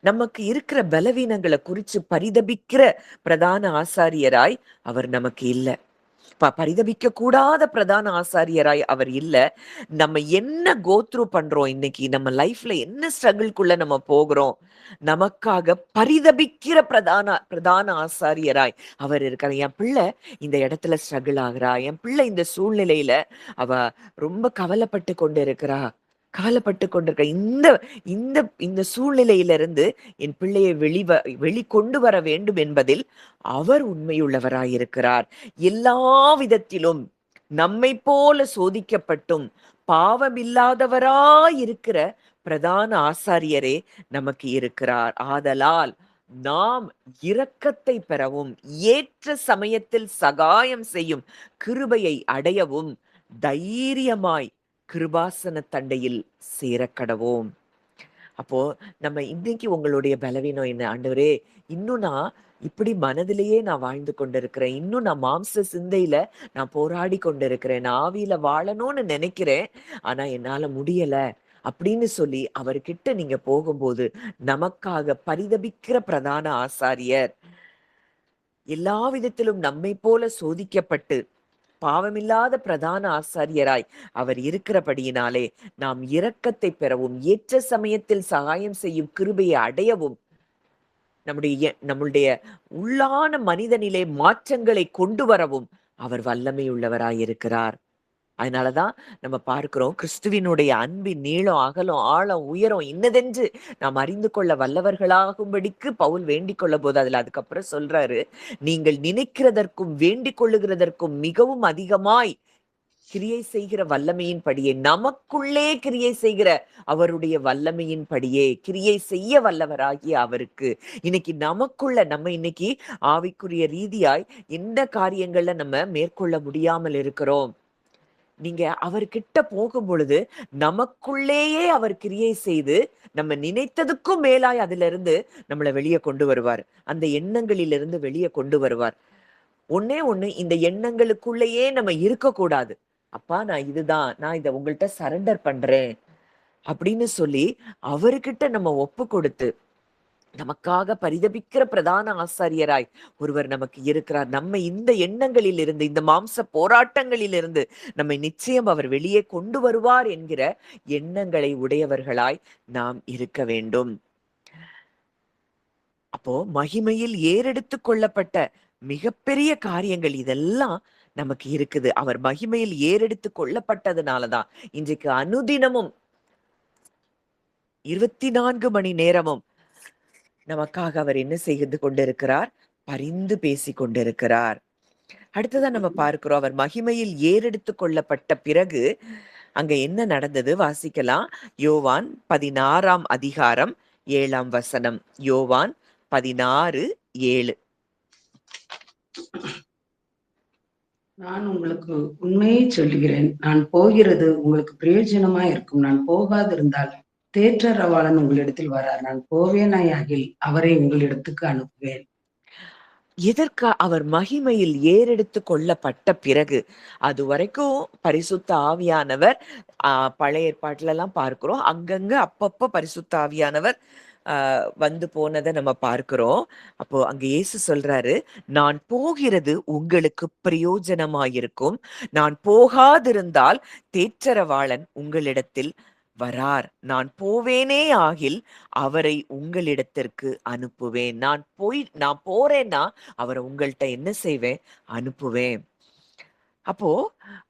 நமக்கு இருக்கிற பலவீனங்களை குறிச்சு பரிதபிக்கிற பிரதான ஆசாரியராய் அவர் நமக்கு இல்ல. பரிதபிக்க கூடாத பிரதான ஆசாரியராய் அவர் இல்ல. நம்ம என்ன கோத்ரூ பண்றோம், இன்னைக்கு நம்ம லைஃப்ல என்ன ஸ்ட்ரகிள்குள்ள நம்ம போகிறோம், நமக்காக பரிதபிக்கிற பிரதான ஆசாரியராய் அவர் இருக்கார். என் பிள்ளை இந்த இடத்துல ஸ்ட்ரகிள் ஆகுறா, என் பிள்ளை இந்த சூழ்நிலையில அவ ரொம்ப கவலைப்பட்டு கொண்டு இருக்கிறா, கவலைப்பட்டு கொண்டிருக்க இந்த இந்த இந்த சூழ்நிலையிலிருந்து என் பிள்ளையை வெளிக்கொண்டு வர வேண்டும் என்பதில் அவர் உண்மையுள்ளவராயிருக்கிறார். எல்லா விதத்திலும் நம்மை போல சோதிக்கப்பட்டும் பாவமில்லாதவராயிருக்கிற பிரதான ஆசாரியரே நமக்கு இருக்கிறார். ஆதலால் நாம் இரக்கத்தை பெறவும் ஏற்ற சமயத்தில் சகாயம் செய்யும் கிருபையை அடையவும் தைரியமாய் கிருபாசன தண்டையில் சேரக்கடவோம். அப்போ நம்ம இன்னைக்கு உங்களுடைய பலவீனம் என்ன ஆண்டவரே, இன்னும் நான் இப்படி மனதிலேயே நான் வாழ்ந்து கொண்டிருக்கிறேன், இன்னும் நான் மாம்ச சிந்தையில நான் போராடி கொண்டிருக்கிறேன், நான் ஆவியில வாழணும்னு நினைக்கிறேன், ஆனா என்னால முடியல அப்படின்னு சொல்லி அவர்கிட்ட நீங்க போகும்போது, நமக்காக பரிதபிக்கிற பிரதான ஆசாரியர் எல்லா விதத்திலும் நம்மை போல சோதிக்கப்பட்டு பாவமில்லாத பிரதான ஆசாரியராய் அவர் இருக்கிறபடியினாலே நாம் இரக்கத்தை பெறவும் ஏற்ற சமயத்தில் சகாயம் செய்யும் கிருபையை அடையவும் நம்முடைய உள்ளான மனிதனிலே மாற்றங்களை கொண்டு வரவும் அவர் வல்லமை உள்ளவராயிருக்கிறார். அதனாலதான் நம்ம பார்க்கிறோம், கிறிஸ்துவினுடைய அன்பின் நீளம் அகலம் ஆழம் உயரம் இன்னதென்று நாம் அறிந்து கொள்ள வல்லவர்களாகும்படிக்கு பவுல் வேண்டிக் கொள்ள போது அதுக்கப்புறம் சொல்றாரு, நீங்கள் நினைக்கிறதற்கும் வேண்டிக் கொள்ளுகிறதற்கும் மிகவும் அதிகமாய் கிரியை செய்கிற வல்லமையின் படியே, நமக்குள்ளே கிரியை செய்கிற அவருடைய வல்லமையின் படியே கிரியை செய்ய வல்லவராகிய அவருக்கு இன்னைக்கு நமக்குள்ள நம்ம இன்னைக்கு ஆவிக்குரிய ரீதியாய் எந்த காரியங்கள்ல நம்ம மேற்கொள்ள முடியாமல் இருக்கிறோம். நீங்க அவர்கிட்ட போகும் பொழுது நமக்குள்ளேயே அவர் கிரியை செய்து நம்ம நினைத்ததுக்கும் மேலாய் அதுல இருந்து நம்மளை வெளியே கொண்டு வருவார். அந்த எண்ணங்களிலிருந்து வெளியே கொண்டு வருவார். ஒண்ணே ஒண்ணு, இந்த எண்ணங்களுக்குள்ளேயே நம்ம இருக்கக்கூடாது. அப்பா நான் இதை உங்கள்கிட்ட சரண்டர் பண்றேன் அப்படின்னு சொல்லி அவர்கிட்ட நம்ம ஒப்பு கொடுத்து, நமக்காக பரிதபிக்கிற பிரதான ஆசாரியராய் ஒருவர் நமக்கு இருக்கிறார். நம்ம இந்த எண்ணங்களில் இருந்து, இந்த மாம்ச போராட்டங்களில் இருந்து நம்மை நிச்சயம் அவர் வெளியே கொண்டு வருவார் என்கிற எண்ணங்களை உடையவர்களாய் நாம் இருக்க வேண்டும். அப்போ மகிமையில் ஏறெடுத்து கொள்ளப்பட்ட மிகப்பெரிய காரியங்கள் இதெல்லாம் நமக்கு இருக்குது. அவர் மகிமையில் ஏறெடுத்து கொள்ளப்பட்டதுனாலதான் இன்றைக்கு அனுதினமும் 24 மணி நேரமும் நமக்காக அவர் என்ன செய்து கொண்டிருக்கிறார்? பரிந்து பேசி கொண்டிருக்கிறார். அடுத்ததான் நம்ம பார்க்கிறோம், அவர் மகிமையில் ஏறெடுத்து கொள்ளப்பட்ட பிறகு அங்க என்ன நடந்தது வாசிக்கலாம். யோவான் 16ஆம் அதிகாரம் 7ஆம் வசனம். யோவான் 16:7. நான் உங்களுக்கு உண்மையை சொல்லுகிறேன், நான் போகிறது உங்களுக்கு பிரயோஜனமா இருக்கும். நான் போகாதிருந்தால் தேற்றரவாளன் உங்களிடத்தில் வரார். நான் போவேனாயாகில் அவரை உங்களிடத்துக்கு அனுப்புவேன். எதற்கு அவர் மகிமையில் ஏறெடுத்து கொள்ளப்பட்ட பிறகு, அது வரைக்கும் பரிசுத்த ஆவியானவர் பழைய ஏற்பாட்டுல எல்லாம் பார்க்கிறோம், அங்கங்க அப்பப்ப பரிசுத்த ஆவியானவர் வந்து போனதை நம்ம பார்க்கிறோம். அப்போ அங்க இயேசு சொல்றாரு, நான் போகிறது உங்களுக்கு பிரயோஜனமாயிருக்கும். நான் போகாதிருந்தால் தேற்றரவாளன் உங்களிடத்தில் வரார். நான் போவேனே ஆகில் அவரை உங்களிடத்திற்கு அனுப்புவேன். நான் போறேன்னா அவரை உங்கள்கிட்ட என்ன செய்வேன்? அனுப்புவேன். அப்போ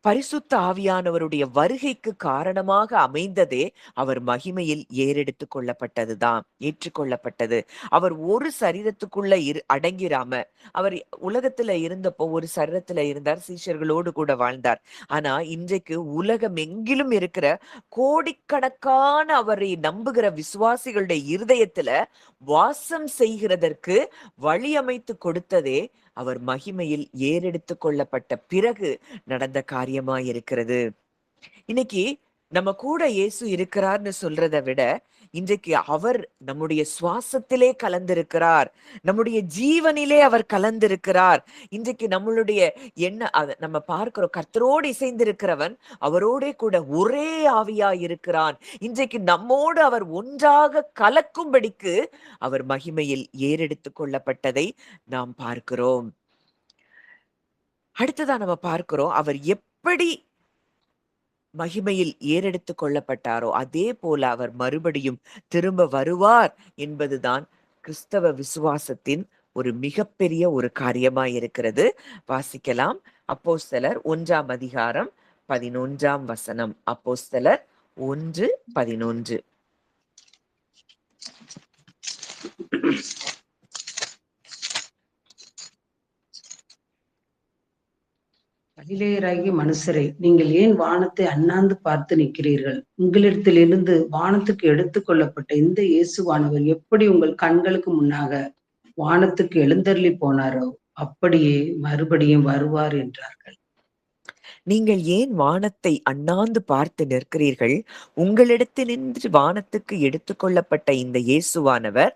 பரிசுத்த ஆவியானவருடைய வருகைக்கு காரணமாக அமைந்ததே அவர் மகிமையில் ஏறெடுத்து கொள்ளப்பட்டதுதான், ஏற்றுக்கொள்ளப்பட்டது. அவர் ஒரு சரீரத்துக்குள்ள அடங்கிராம, அவர் உலகத்துல இருந்தப்போ ஒரு சரீரத்துல இருந்தார், சீஷர்களோடு கூட வாழ்ந்தார். ஆனா இன்றைக்கு உலகம் எங்கிலும் இருக்கிற கோடிக்கணக்கான அவரை நம்புகிற விசுவாசிகளுடைய இருதயத்துல வாசம் செய்கிறதற்கு வழி அமைத்து கொடுத்ததே அவர் மகிமையில் ஏறெடுத்து கொள்ளப்பட்ட பிறகு நடந்த காரியமாயிருக்கிறது. இன்னைக்கு நம்ம கூட இயேசு இருக்கிறார்னு சொல்றதை விட, இன்றைக்கு அவர் நம்முடைய சுவாசத்திலே கலந்திருக்கிறார், நம்முடைய ஜீவனிலே அவர் கலந்திருக்கிறார். இன்றைக்கு நம்மளுடைய நம்ம பார்க்கிறோம், கர்த்தரோடு இசைந்திருக்கிறவன் அவரோட கூட ஒரே ஆவியா இருக்கிறான். இன்றைக்கு நம்மோடு அவர் ஒன்றாக கலக்கும்படிக்கு அவர் மகிமையில் ஏறெடுத்து கொள்ளப்பட்டதை நாம் பார்க்கிறோம். அடுத்ததான் நம்ம பார்க்கிறோம், அவர் எப்படி மகிமையில் ஏறெடுத்து கொள்ளப்பட்டாரோ அதே போல அவர் மறுபடியும் திரும்ப வருவார் என்பதுதான் கிறிஸ்தவ விசுவாசத்தின் ஒரு மிகப்பெரிய ஒரு காரியமாய் இருக்கிறது. வாசிக்கலாம். அப்போஸ்தலர் 1ஆம் அதிகாரம் 11ஆம் வசனம். அப்போஸ்தலர் 1:11. கலிலேயராகிய மனுஷரை, நீங்கள் ஏன் வானத்தை அண்ணாந்து பார்த்து நிற்கிறீர்கள்? உங்களிடத்திலிருந்து வானத்துக்கு எடுத்துக் கொள்ளப்பட்ட இந்த இயேசுவானவர் எப்படி உங்கள் கண்களுக்கு முன்னாக வானத்துக்கு எழுந்தருளி போனாரோ அப்படியே மறுபடியும் வருவார் என்றார்கள். நீங்கள் ஏன் வானத்தை அண்ணாந்து பார்த்து நிற்கிறீர்கள்? உங்களிடத்தினின்று வானத்துக்கு எடுத்துக்கொள்ளப்பட்ட இந்த இயேசுவானவர்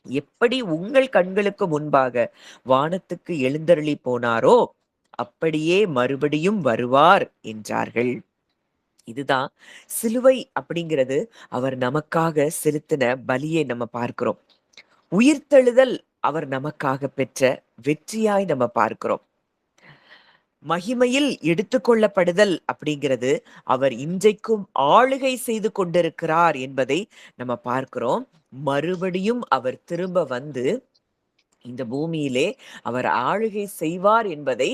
எப்படி உங்கள் கண்களுக்கு முன்பாக வானத்துக்கு எழுந்தருளி போனாரோ அப்படியே மறுபடியும் வருவார் என்றார்கள். இதுதான் சிலுவை அப்படிங்கிறது அவர் நமக்காக செலுத்தின பலியை நம்ம பார்க்கிறோம். உயிர்த்தெழுதல் அவர் நமக்காக பெற்ற வெற்றியாய் நம்ம பார்க்கிறோம். மகிமையில் எடுத்துக்கொள்ளப்படுதல் அப்படிங்கிறது அவர் இன்றைக்கும் ஆளுகை செய்து கொண்டிருக்கிறார் என்பதை நம்ம பார்க்கிறோம். மறுபடியும் அவர் திரும்ப வந்து இந்த பூமியிலே அவர் ஆளுகை செய்வார் என்பதை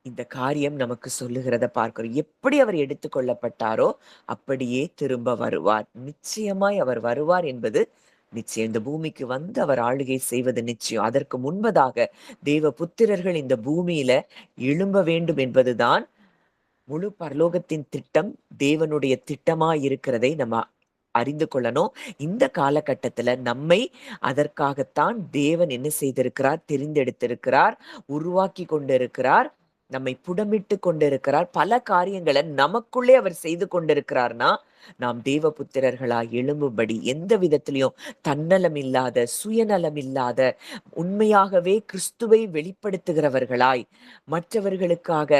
இந்த காரியம் நமக்கு சொல்லுகிறத பார்க்கிறோம். எப்படி அவர் எடுத்துக்கொள்ளப்பட்டாரோ அப்படியே திரும்ப வருவார். நிச்சயமாய் அவர் வருவார் என்பது நிச்சயம். இந்த பூமிக்கு வந்து அவர் ஆளுகை செய்வது நிச்சயம். அதற்கு முன்பதாக தேவ புத்திரர்கள் இந்த பூமியில எழும்ப வேண்டும் என்பதுதான் முழு பரலோகத்தின் திட்டம், தேவனுடைய திட்டமாய் இருக்கிறதை நம்ம அறிந்து கொள்ளணும். இந்த காலகட்டத்துல நம்மை அதற்காகத்தான் தேவன் என்ன செய்திருக்கிறார்? தெரிந்தெடுத்திருக்கிறார், உருவாக்கி கொண்டிருக்கிறார், நம்மை புடமிட்டு கொண்டிருக்கிறார். பல காரியங்களை நமக்குள்ளே அவர் செய்து கொண்டிருக்கிறார்னா நாம் தேவ புத்திரர்களாய் எழும்பும்படி எந்த விதத்திலையும் தன்னலம் இல்லாத, சுயநலம் இல்லாத, உண்மையாகவே கிறிஸ்துவை வெளிப்படுத்துகிறவர்களாய், மற்றவர்களுக்காக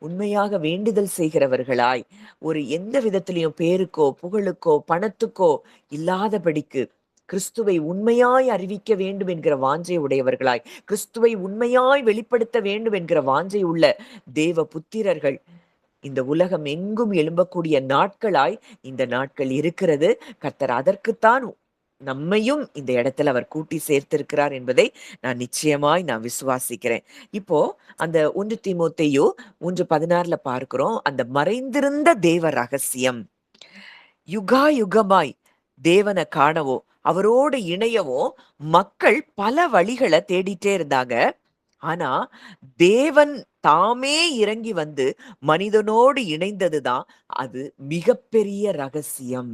உண்மையாக வேண்டுதல் செய்கிறவர்களாய், ஒரு எந்த விதத்திலையும் பேருக்கோ புகழுக்கோ பணத்துக்கோ இல்லாதபடிக்கு கிறிஸ்துவை உண்மையாய் அறிவிக்க வேண்டும் என்கிற வாஞ்சை உடையவர்களாய், கிறிஸ்துவை உண்மையாய் வெளிப்படுத்த வேண்டும் என்கிற வாஞ்சை உள்ள தேவ புத்திரர்கள் இந்த உலகம் எங்கும் எழும்பக்கூடிய நாட்களாய் இந்த நாட்கள் இருக்கிறது. கர்த்தர் அதற்குத்தான் நம்மையும் இந்த இடத்துல அவர் கூட்டி சேர்த்திருக்கிறார் என்பதை நான் விசுவாசிக்கிறேன். இப்போ அந்த 1 தீமோத்தேயு 3:16 பார்க்கிறோம். அந்த மறைந்திருந்த தேவ ரகசியம் யுகா யுகமாய் தேவனை காணவோ அவரோடு இணையவோ மக்கள் பல வழிகளை தேடிட்டே இருந்தாங்க. ஆனா தேவன் தாமே இறங்கி வந்து மனிதனோடு இணைந்ததுதான் அது மிகப்பெரிய ரகசியம்.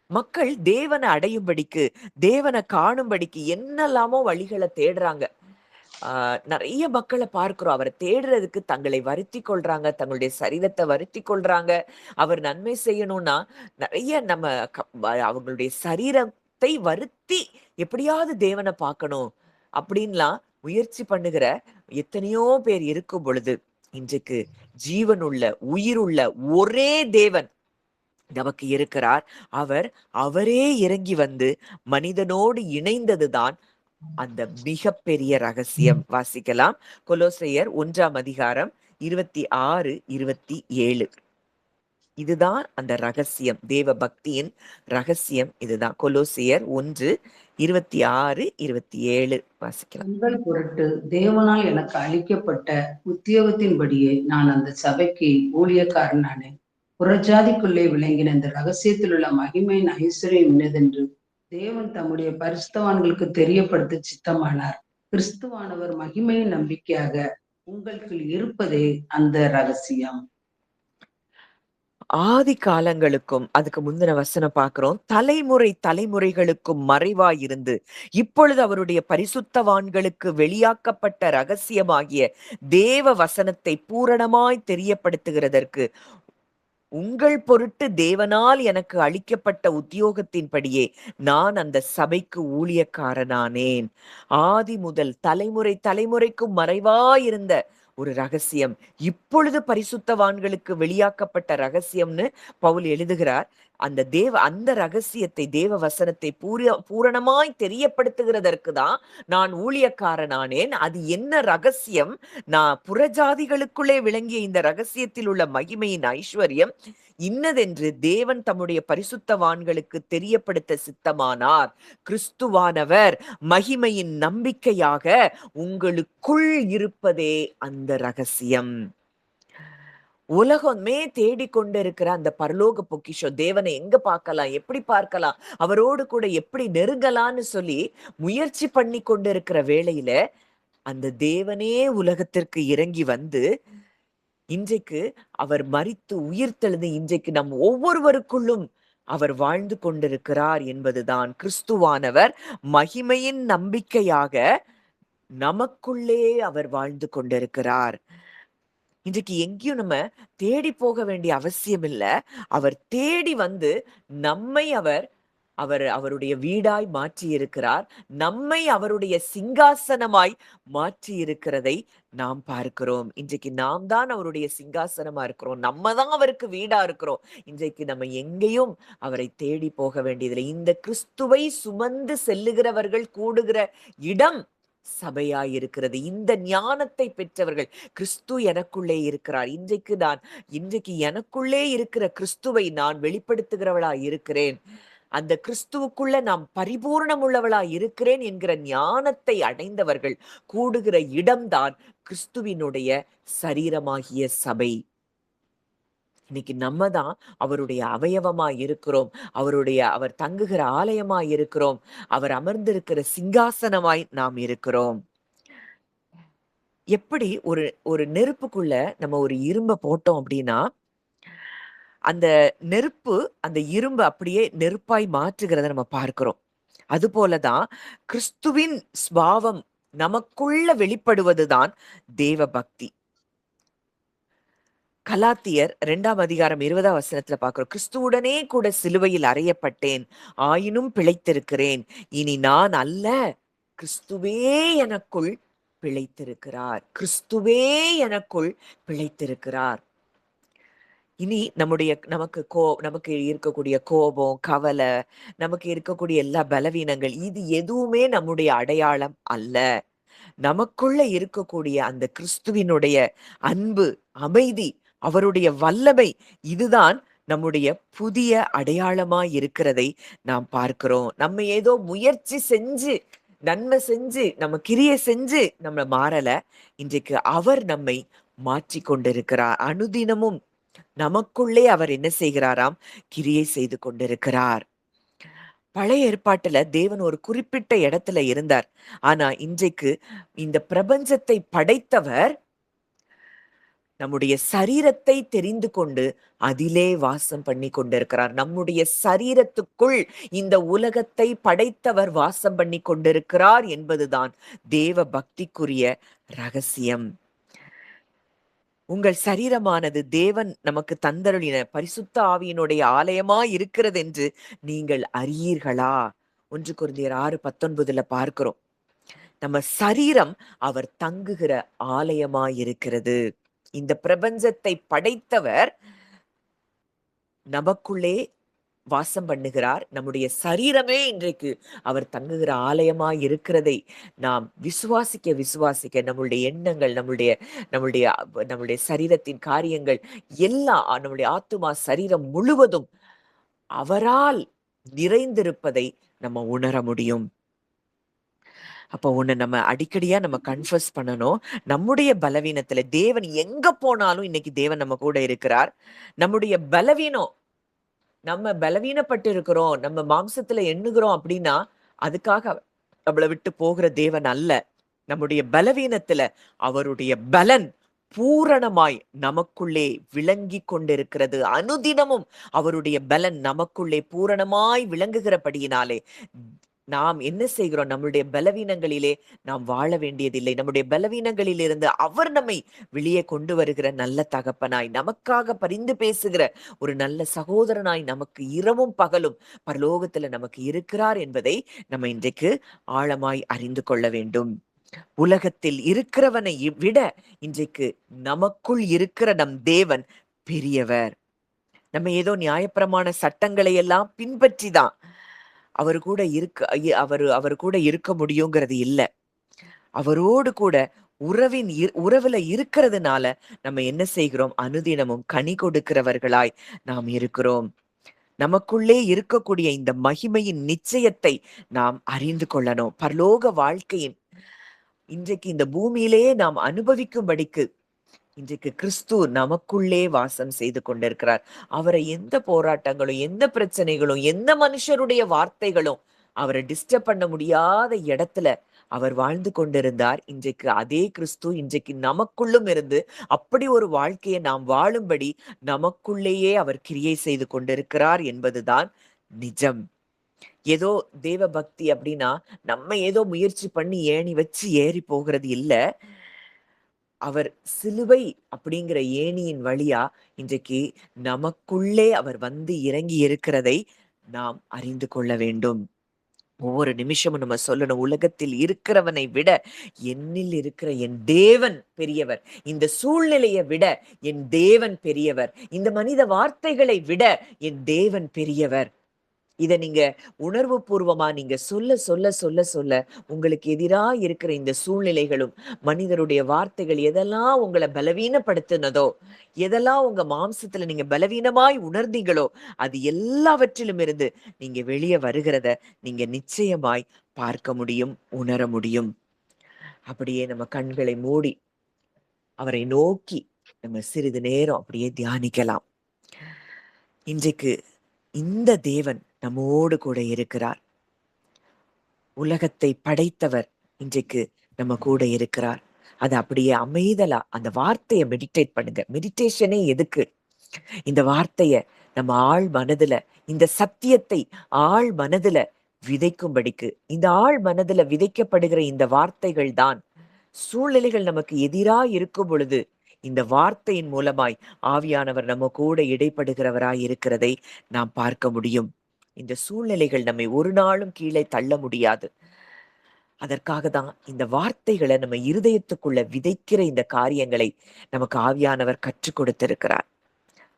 மக்கள் தேவனை அடையும்படிக்கு, தேவனை காணும்படிக்கு என்னெல்லாமோ வழிகளை தேடுறாங்க. நிறைய மக்களை பார்க்கிறோம். அவரை தேடுறதுக்கு தங்களை வருத்தி கொள்றாங்க, தங்களுடைய சரீரத்தை வருத்தி கொள்றாங்க. அவர் நன்மை செய்யணும்னா நிறைய நம்ம அவங்களுடைய சரீரத்தை வருத்தி எப்படியாவது தேவனை பார்க்கணும் அப்படின்லாம் முயற்சி பண்ணுகிற எத்தனையோ பேர் இருக்கும் பொழுது, இன்றைக்கு ஜீவனுள்ள உயிருள்ள ஒரே தேவன் நமக்கு இருக்கிறார். அவரே இறங்கி வந்து மனிதனோடு இணைந்ததுதான் அந்த மிகப்பெரிய ரகசியம். வாசிக்கலாம். கொலோசையர் 1:26-27. இதுதான் அந்த ரகசியம். தேவ பக்தியின் ரகசியம் இதுதான். கொலோசையர் 1:26-27 வாசிக்கலாம். உங்கள் பொருட்டு தேவனால் எனக்கு அளிக்கப்பட்ட உத்தியோகத்தின்படியே நான் அந்த சபைக்கு ஊழியக்காரனானேன். புறஜாதிக்குள்ளே விளங்கின இந்த ரகசியத்தில் உள்ள மகிமையின் ஐஸ்வர்யம் இன்னதென்று தேவன் தம்முடைய பரிசுத்தவான்களுக்கு தெரியப்படுத்த சித்தமானார். கிறிஸ்துவானவர் மகிமையின் நம்பிக்கையாக உங்களுக்கு இருப்பதே அந்த ரகசியம். ஆதி காலங்களுக்கும் அதுக்கு முந்தின வசனம் பார்க்கிறோம். தலைமுறை தலைமுறைகளுக்கும் மறைவாயிருந்து இப்பொழுது அவருடைய பரிசுத்தவான்களுக்கு வெளியாக்கப்பட்ட ரகசியமாகிய தேவ வசனத்தை பூரணமாய் தெரியப்படுத்துகிறதற்கு உங்கள் பொருட்டு தேவனால் எனக்கு அளிக்கப்பட்ட உத்தியோகத்தின்படியே நான் அந்த சபைக்கு ஊழியக்காரனானேன். ஆதி முதல் தலைமுறை தலைமுறைக்கும் மறைவாயிருந்த ஒரு ரகசியம் இப்பொழுது பரிசுத்தவான்களுக்கு வெளியாக்கப்பட்ட ரகசியம்னு பவுல் எழுதுகிறார். அந்த ரகசியத்தை, தேவ வசனத்தை பூரணமாய் தெரியப்படுத்துகிறதற்கு தான் நான் ஊழியக்காரனானேன். அது என்ன ரகசியம்? நான் புறஜாதிகளுக்குள்ளே விளங்கிய இந்த ரகசியத்தில் உள்ள மகிமையின் ஐஸ்வர்யம் இன்னதென்று தேவன் தம்முடைய பரிசுத்தவான்களுக்கு தெரியப்படுத்த சித்தமானார். கிறிஸ்துவானவர் மகிமையின் நம்பிக்கையாக உங்களுக்குள் இருப்பதே அந்த ரகசியம். உலகமே தேடிக்கொண்டிருக்கிற அந்த பரலோக பொக்கிஷம், தேவனை எங்க பார்க்கலாம், எப்படி பார்க்கலாம், அவரோடு கூட எப்படி நெருங்கலான்னு சொல்லி முயற்சி பண்ணி கொண்டிருக்கிற வேளையில அந்த தேவனே உலகத்திற்கு இறங்கி வந்து இன்றைக்கு அவர் மரித்து உயிர்த்தெழுந்து இன்றைக்கு நம் ஒவ்வொருவருக்குள்ளும் அவர் வாழ்ந்து கொண்டிருக்கிறார் என்பதுதான். கிறிஸ்துவானவர் மகிமையின் நம்பிக்கையாக நமக்குள்ளே அவர் வாழ்ந்து கொண்டிருக்கிறார். இன்றைக்கு எங்கேயும் நம்ம தேடி போக வேண்டிய அவசியம் இல்ல. அவர் தேடி வந்து நம்மை அவர் அவர் அவருடைய வீடாய் மாற்றி இருக்கிறார். நம்மை அவருடைய சிங்காசனமாய் மாற்றி இருக்கிறதை நாம் பார்க்கிறோம். இன்றைக்கு நாம் தான் அவருடைய சிங்காசனமா இருக்கிறோம். நம்ம தான் அவருக்கு வீடா இருக்கிறோம். இன்றைக்கு நம்ம எங்கேயும் அவரை தேடி போக வேண்டியதில்லை. இந்த கிறிஸ்துவை சுமந்து செல்லுகிறவர்கள் கூடுகிற இடம் சபையாய் இருக்கிறது. இந்த ஞானத்தை பெற்றவர்கள், கிறிஸ்து எனக்குள்ளே இருக்கிறார். இன்றைக்கு எனக்குள்ளே இருக்கிற கிறிஸ்துவை நான் வெளிப்படுத்துகிறவளாய் இருக்கிறேன். அந்த கிறிஸ்துவுக்குள்ள நாம் பரிபூர்ணம் உள்ளவளாய் இருக்கிறேன் என்கிற ஞானத்தை அடைந்தவர்கள் கூடுகிற இடம்தான் கிறிஸ்துவினுடைய சரீரமாகிய சபை. இன்னைக்கு நம்ம தான் அவருடைய அவயவமாய் இருக்கிறோம். அவர் தங்குகிற ஆலயமாய் இருக்கிறோம். அவர் அமர்ந்திருக்கிற சிங்காசனமாய் நாம் இருக்கிறோம். எப்படி ஒரு நெருப்புக்குள்ள நம்ம ஒரு இரும்ப போட்டோம் அப்படின்னா, அந்த நெருப்பு அந்த இரும்பு அப்படியே நெருப்பாய் மாற்றுகிறத நம்ம பார்க்கிறோம். அதுபோலதான் கிறிஸ்துவின் சுபாவம் நமக்குள்ள வெளிப்படுவதுதான் தேவ பக்தி. கலாத்தியர் 2ஆம் அதிகாரம் 20ஆம் வசனத்துல பார்க்கிறோம். கிறிஸ்துவுடனே கூட சிலுவையில் அறையப்பட்டேன், ஆயினும் பிழைத்திருக்கிறேன். இனி நான் அல்ல, கிறிஸ்துவே எனக்குள் பிழைத்திருக்கிறார். கிறிஸ்துவே எனக்குள் பிழைத்திருக்கிறார். இனி நமக்கு இருக்கக்கூடிய கோபம், கவலை, நமக்கு இருக்கக்கூடிய எல்லா பலவீனங்கள், இது எதுவுமே நம்முடைய அடையாளம் அல்ல. நமக்குள்ள இருக்கக்கூடிய அந்த கிறிஸ்துவினுடைய அன்பு, அமைதி, அவருடைய வல்லமை, இதுதான் நம்முடைய புதிய அடையாளமாய் இருக்கிறதை நாம் பார்க்கிறோம். நம்ம ஏதோ முயற்சி செஞ்சு, நன்மை செஞ்சு, நம்ம கிரியை செஞ்சு நம்ம மாறல. இன்றைக்கு அவர் நம்மை மாற்றி கொண்டிருக்கிறார். அனுதினமும் நமக்குள்ளே அவர் என்ன செய்கிறாராம்? கிரியை செய்து கொண்டிருக்கிறார். பழைய ஏற்பாட்டுல தேவன் ஒரு குறிப்பிட்ட இடத்துல இருந்தார். ஆனா இன்றைக்கு இந்த பிரபஞ்சத்தை படைத்தவர் நம்முடைய சரீரத்தை தெரிந்து கொண்டு அதிலே வாசம் பண்ணி கொண்டிருக்கிறார். நம்முடைய சரீரத்துக்குள் இந்த உலகத்தை படைத்தவர் வாசம் பண்ணி கொண்டிருக்கிறார் என்பதுதான் தேவ பக்திக்குரிய ரகசியம். உங்கள் சரீரமானது தேவன் நமக்கு தந்தருளின பரிசுத்த ஆவியினுடைய ஆலயமாய் இருக்கிறது என்று நீங்கள் அறியீர்களா? 1 கொரிந்தியர் 6:19 பார்க்கிறோம். நம்ம சரீரம் அவர் தங்குகிற ஆலயமாய் இருக்கிறது. இந்த பிரபஞ்சத்தை படைத்தவர் நமக்குள்ளே வாசம் பண்ணுகிறார். நம்முடைய சரீரமே இன்றைக்கு அவர் தங்குகிற ஆலயமாய் இருக்கிறதை நாம் விசுவாசிக்க நம்முடைய எண்ணங்கள், நம்முடைய சரீரத்தின் காரியங்கள் எல்லாம், நம்முடைய ஆத்துமா சரீரம் முழுவதும் அவரால் நிறைந்திருப்பதை நம்ம உணர முடியும். அப்போ நம்ம அடிக்கடியா நம்ம கன்ஃபஸ் பண்ணணும். நம்முடைய பலவீனத்துல தேவன் எங்க போனாலும் இன்னைக்கு தேவன் நம்ம கூட இருக்கிறார். நம்முடைய பலவீனம், நம்ம பலவீனப்பட்டு இருக்கிறோம், நம்ம மாம்சத்துல எண்ணுகிறோம் அப்படின்னா அதுக்காக நம்மளை விட்டு போகிற தேவன் அல்ல. நம்முடைய பலவீனத்துல அவருடைய பலன் பூரணமாய் நமக்குள்ளே விளங்கி கொண்டிருக்கிறது. அனுதினமும் அவருடைய பலன் நமக்குள்ளே பூரணமாய் விளங்குகிறபடியினாலே நாம் என்ன செய்கிறோம்? நம்முடைய பலவீனங்களிலே நாம் வாழ வேண்டியதில்லை. நம்முடைய பலவீனங்களிலிருந்து அவர் நம்மை வெளியே கொண்டு வருகிற நல்ல தகப்பனாய், நமக்காக பரிந்து பேசுகிற ஒரு நல்ல சகோதரனாய் நமக்கு இரவும் பகலும் பரலோகத்துல நமக்கு இருக்கிறார் என்பதை நம்ம இன்றைக்கு ஆழமாய் அறிந்து கொள்ள வேண்டும். உலகத்தில் இருக்கிறவனை விட இன்றைக்கு நமக்குள் இருக்கிற நம் தேவன் பெரியவர். நம்ம ஏதோ நியாயப்பிரமாண சட்டங்களை எல்லாம் பின்பற்றிதான் அவர் கூட இருக்க முடியுங்கிறது இல்ல. அவரோடு கூட உறவுல இருக்கிறதுனால நம்ம என்ன செய்கிறோம்? அனுதினமும் கனி கொடுக்கிறவர்களாய் நாம் இருக்கிறோம். நமக்குள்ளே இருக்கக்கூடிய இந்த மகிமையின் நிச்சயத்தை நாம் அறிந்து கொள்ளணும். பரலோக வாழ்க்கையின் இன்றைக்கு இந்த பூமியிலே நாம் அனுபவிக்கும்படிக்கு இன்றைக்கு கிறிஸ்து நமக்குள்ளே வாசம் செய்து கொண்டிருக்கிறார். அவரை எந்த போராட்டங்களும், எந்த பிரச்சனைகளும், எந்த மனுஷருடைய வார்த்தைகளும் அவரை டிஸ்டர்ப் பண்ண முடியாத இடத்துல அவர் வாழ்ந்து கொண்டிருந்தார். இன்றைக்கு அதே கிறிஸ்து இன்றைக்கு நமக்குள்ளும் இருந்து அப்படி ஒரு வாழ்க்கையை நாம் வாழும்படி நமக்குள்ளேயே அவர் கிரியை செய்து கொண்டிருக்கிறார் என்பதுதான் நிஜம். ஏதோ தேவ பக்தி அப்படின்னா நம்ம ஏதோ முயற்சி பண்ணி ஏணி வச்சு ஏறி போகிறது இல்ல. அவர் சிலுவை அப்படிங்கிற ஏணியின் வழியா இன்றைக்கு நமக்குள்ளே அவர் வந்து இறங்கி இருக்கிறதை நாம் அறிந்து கொள்ள வேண்டும். ஒவ்வொரு நிமிஷமும் நம்ம சொல்லணும், உலகத்தில் இருக்கிறவனை விட என்னில் இருக்கிற என் தேவன் பெரியவர். இந்த சூழ்நிலையை விட என் தேவன் பெரியவர். இந்த மனித வார்த்தைகளை விட என் தேவன் பெரியவர். இத நீங்க உணர்வு பூர்வமா நீங்க சொல்ல சொல்ல சொல்ல சொல்ல உங்களுக்கு எதிரா இருக்கிற இந்த சூழ்நிலைகளும் மனிதருடைய வார்த்தைகள் எதெல்லாம் உங்களை பலவீனப்படுத்தினதோ, எதெல்லாம் உங்க மாம்சத்துல நீங்க பலவீனமாய் உணர்ந்தீங்களோ, அது எல்லாவற்றிலும் இருந்து நீங்க வெளியே வருகிறத நீங்க நிச்சயமாய் பார்க்க முடியும், உணர முடியும். அப்படியே நம்ம கண்களை மூடி அவரை நோக்கி நம்ம சிறிது நேரம் அப்படியே தியானிக்கலாம். இன்றைக்கு இந்த தேவன் நம்மோடு கூட இருக்கிறார். உலகத்தை படைத்தவர் இன்றைக்கு நம்ம கூட இருக்கிறார். அது அப்படியே அமைதலா அந்த வார்த்தையை மெடிடேட் பண்ணுங்க. மெடிடேஷனே எதுக்கு? இந்த வார்த்தைய நம்ம ஆழ் மனதுல, இந்த சத்தியத்தை ஆழ் மனதுல விதைக்கும்படிக்கு, இந்த ஆழ் மனதுல விதைக்கப்படுகிற இந்த வார்த்தைகள் தான் சூழ்நிலைகள் நமக்கு எதிரா இருக்கும் பொழுது இந்த வார்த்தையின் மூலமாய் ஆவியானவர் நம்ம கூட இடைப்படுகிறவராய் இருக்கிறதை நாம் பார்க்க முடியும். இந்த சூழ்நிலைகள் நம்மை ஒரு நாளும் கீழே தள்ள முடியாது. அதற்காக தான் இந்த வார்த்தைகளை நம்ம இருதயத்துக்குள்ள விதைக்கிற இந்த காரியங்களை நமக்கு ஆவியானவர் கற்றுக் கொடுத்திருக்கிறார்.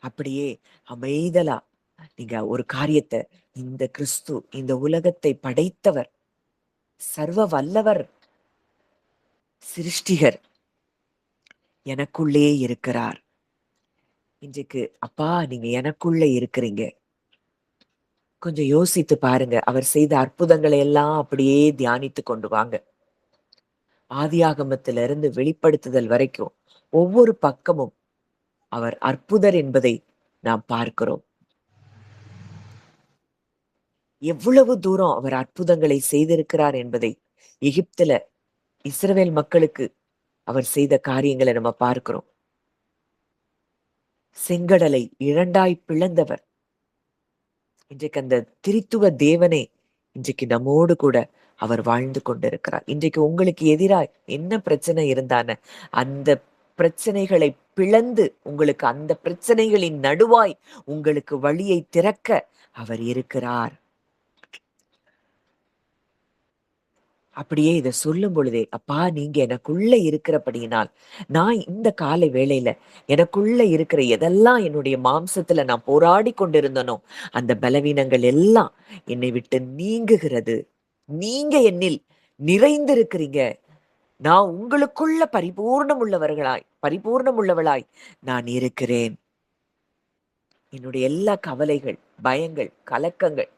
அப்படியே அமைதலா நீங்க ஒரு காரியத்தை, இந்த கிறிஸ்து இந்த உலகத்தை படைத்தவர், சர்வ வல்லவர், சிருஷ்டிகர் எனக்குள்ளே இருக்கிறார். இன்றைக்கு அப்பா நீங்க எனக்குள்ள இருக்கிறீங்க. கொஞ்சம் யோசித்து பாருங்க. அவர் செய்த அற்புதங்களை எல்லாம் அப்படியே தியானித்து கொண்டு வாங்க. ஆதியாகமத்திலிருந்து வெளிப்படுத்துதல் வரைக்கும் ஒவ்வொரு பக்கமும் அவர் அற்புதர் என்பதை நாம் பார்க்கிறோம். எவ்வளவு தூரம் அவர் அற்புதங்களை செய்திருக்கிறார் என்பதை எகிப்துல இஸ்ரவேல் மக்களுக்கு அவர் செய்த காரியங்களை நம்ம பார்க்கிறோம். செங்கடலை இரண்டாய் பிளந்தவர். இன்றைக்கு அந்த திரித்துவ தேவனே இன்றைக்கு நம்மோடு கூட அவர் வாழ்ந்து கொண்டிருக்கிறார். இன்றைக்கு உங்களுக்கு எதிராய் என்ன பிரச்சனை இருந்தான அந்த பிரச்சனைகளை பிளந்து உங்களுக்கு அந்த பிரச்சனைகளின் நடுவாய் உங்களுக்கு வழியை திறக்க அவர் இருக்கிறார். அப்படியே இதை சொல்லும் பொழுதே அப்பா நீங்க எனக்குள்ள இருக்கிறபடியினால் நான் இந்த காலை வேளையில எனக்குள்ள இருக்கிற எதெல்லாம் என்னுடைய மாம்சத்துல நான் போராடி கொண்டிருந்தனோ அந்த பலவீனங்கள் எல்லாம் என்னை விட்டு நீங்குகிறது. நீங்க என்னில் நிறைந்திருக்கிறீங்க. நான் உங்களுக்குள்ள பரிபூர்ணம் உள்ளவளாய் நான் இருக்கிறேன். என்னுடைய எல்லா கவலைகள், பயங்கள், கலக்கங்கள்,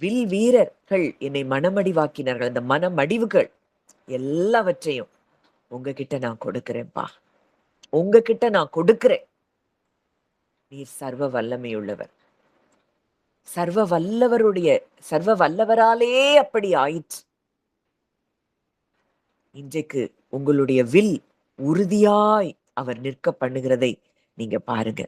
வில் வீரர்கள் என்னை மனமடிவாக்கினார்கள். அந்த மனமடிவுகள் எல்லாவற்றையும் உங்ககிட்ட நான் கொடுக்கிறேன்ப்பா. உங்ககிட்ட நான் கொடுக்கிறேன். நீர் சர்வ வல்லமை உள்ளவர். சர்வ வல்லவராலே அப்படி ஆயிற்று. இன்றைக்கு உங்களுடைய வில் உறுதியாய் அவர் நிற்க பண்ணுகிறதை நீங்க பாருங்க.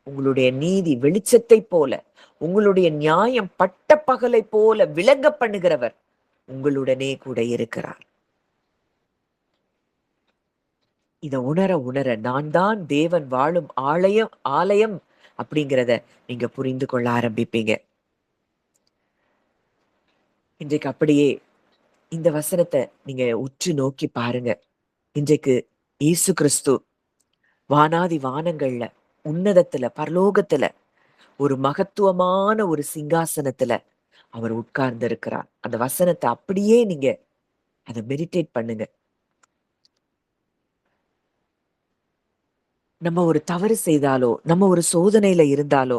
உங்களுடைய நீதி வெளிச்சத்தை போல, உங்களுடைய நியாயம் பட்ட பகலை போல விளங்க பண்ணுகிறவர் உங்களுடனே கூட இருக்கிறார். இத உணர உணர நான் தான் தேவன் வாழும் ஆலயம் அப்படிங்கிறத நீங்க புரிந்து கொள்ள ஆரம்பிப்பீங்க. இன்றைக்கு அப்படியே இந்த வசனத்தை நீங்க உற்று நோக்கி பாருங்க. இன்றைக்கு இயேசு கிறிஸ்து வானாதி வானங்கள்ல, உன்னதத்துல, பரலோகத்துல ஒரு மகத்துவமான ஒரு சிங்காசனத்துல அவர் உட்கார்ந்து இருக்கிறார். அந்த வசனத்தை அப்படியே நீங்க அதை மெடிடேட் பண்ணுங்க. நம்ம ஒரு தவறு செய்தாலோ, நம்ம ஒரு சோதனையில இருந்தாலோ,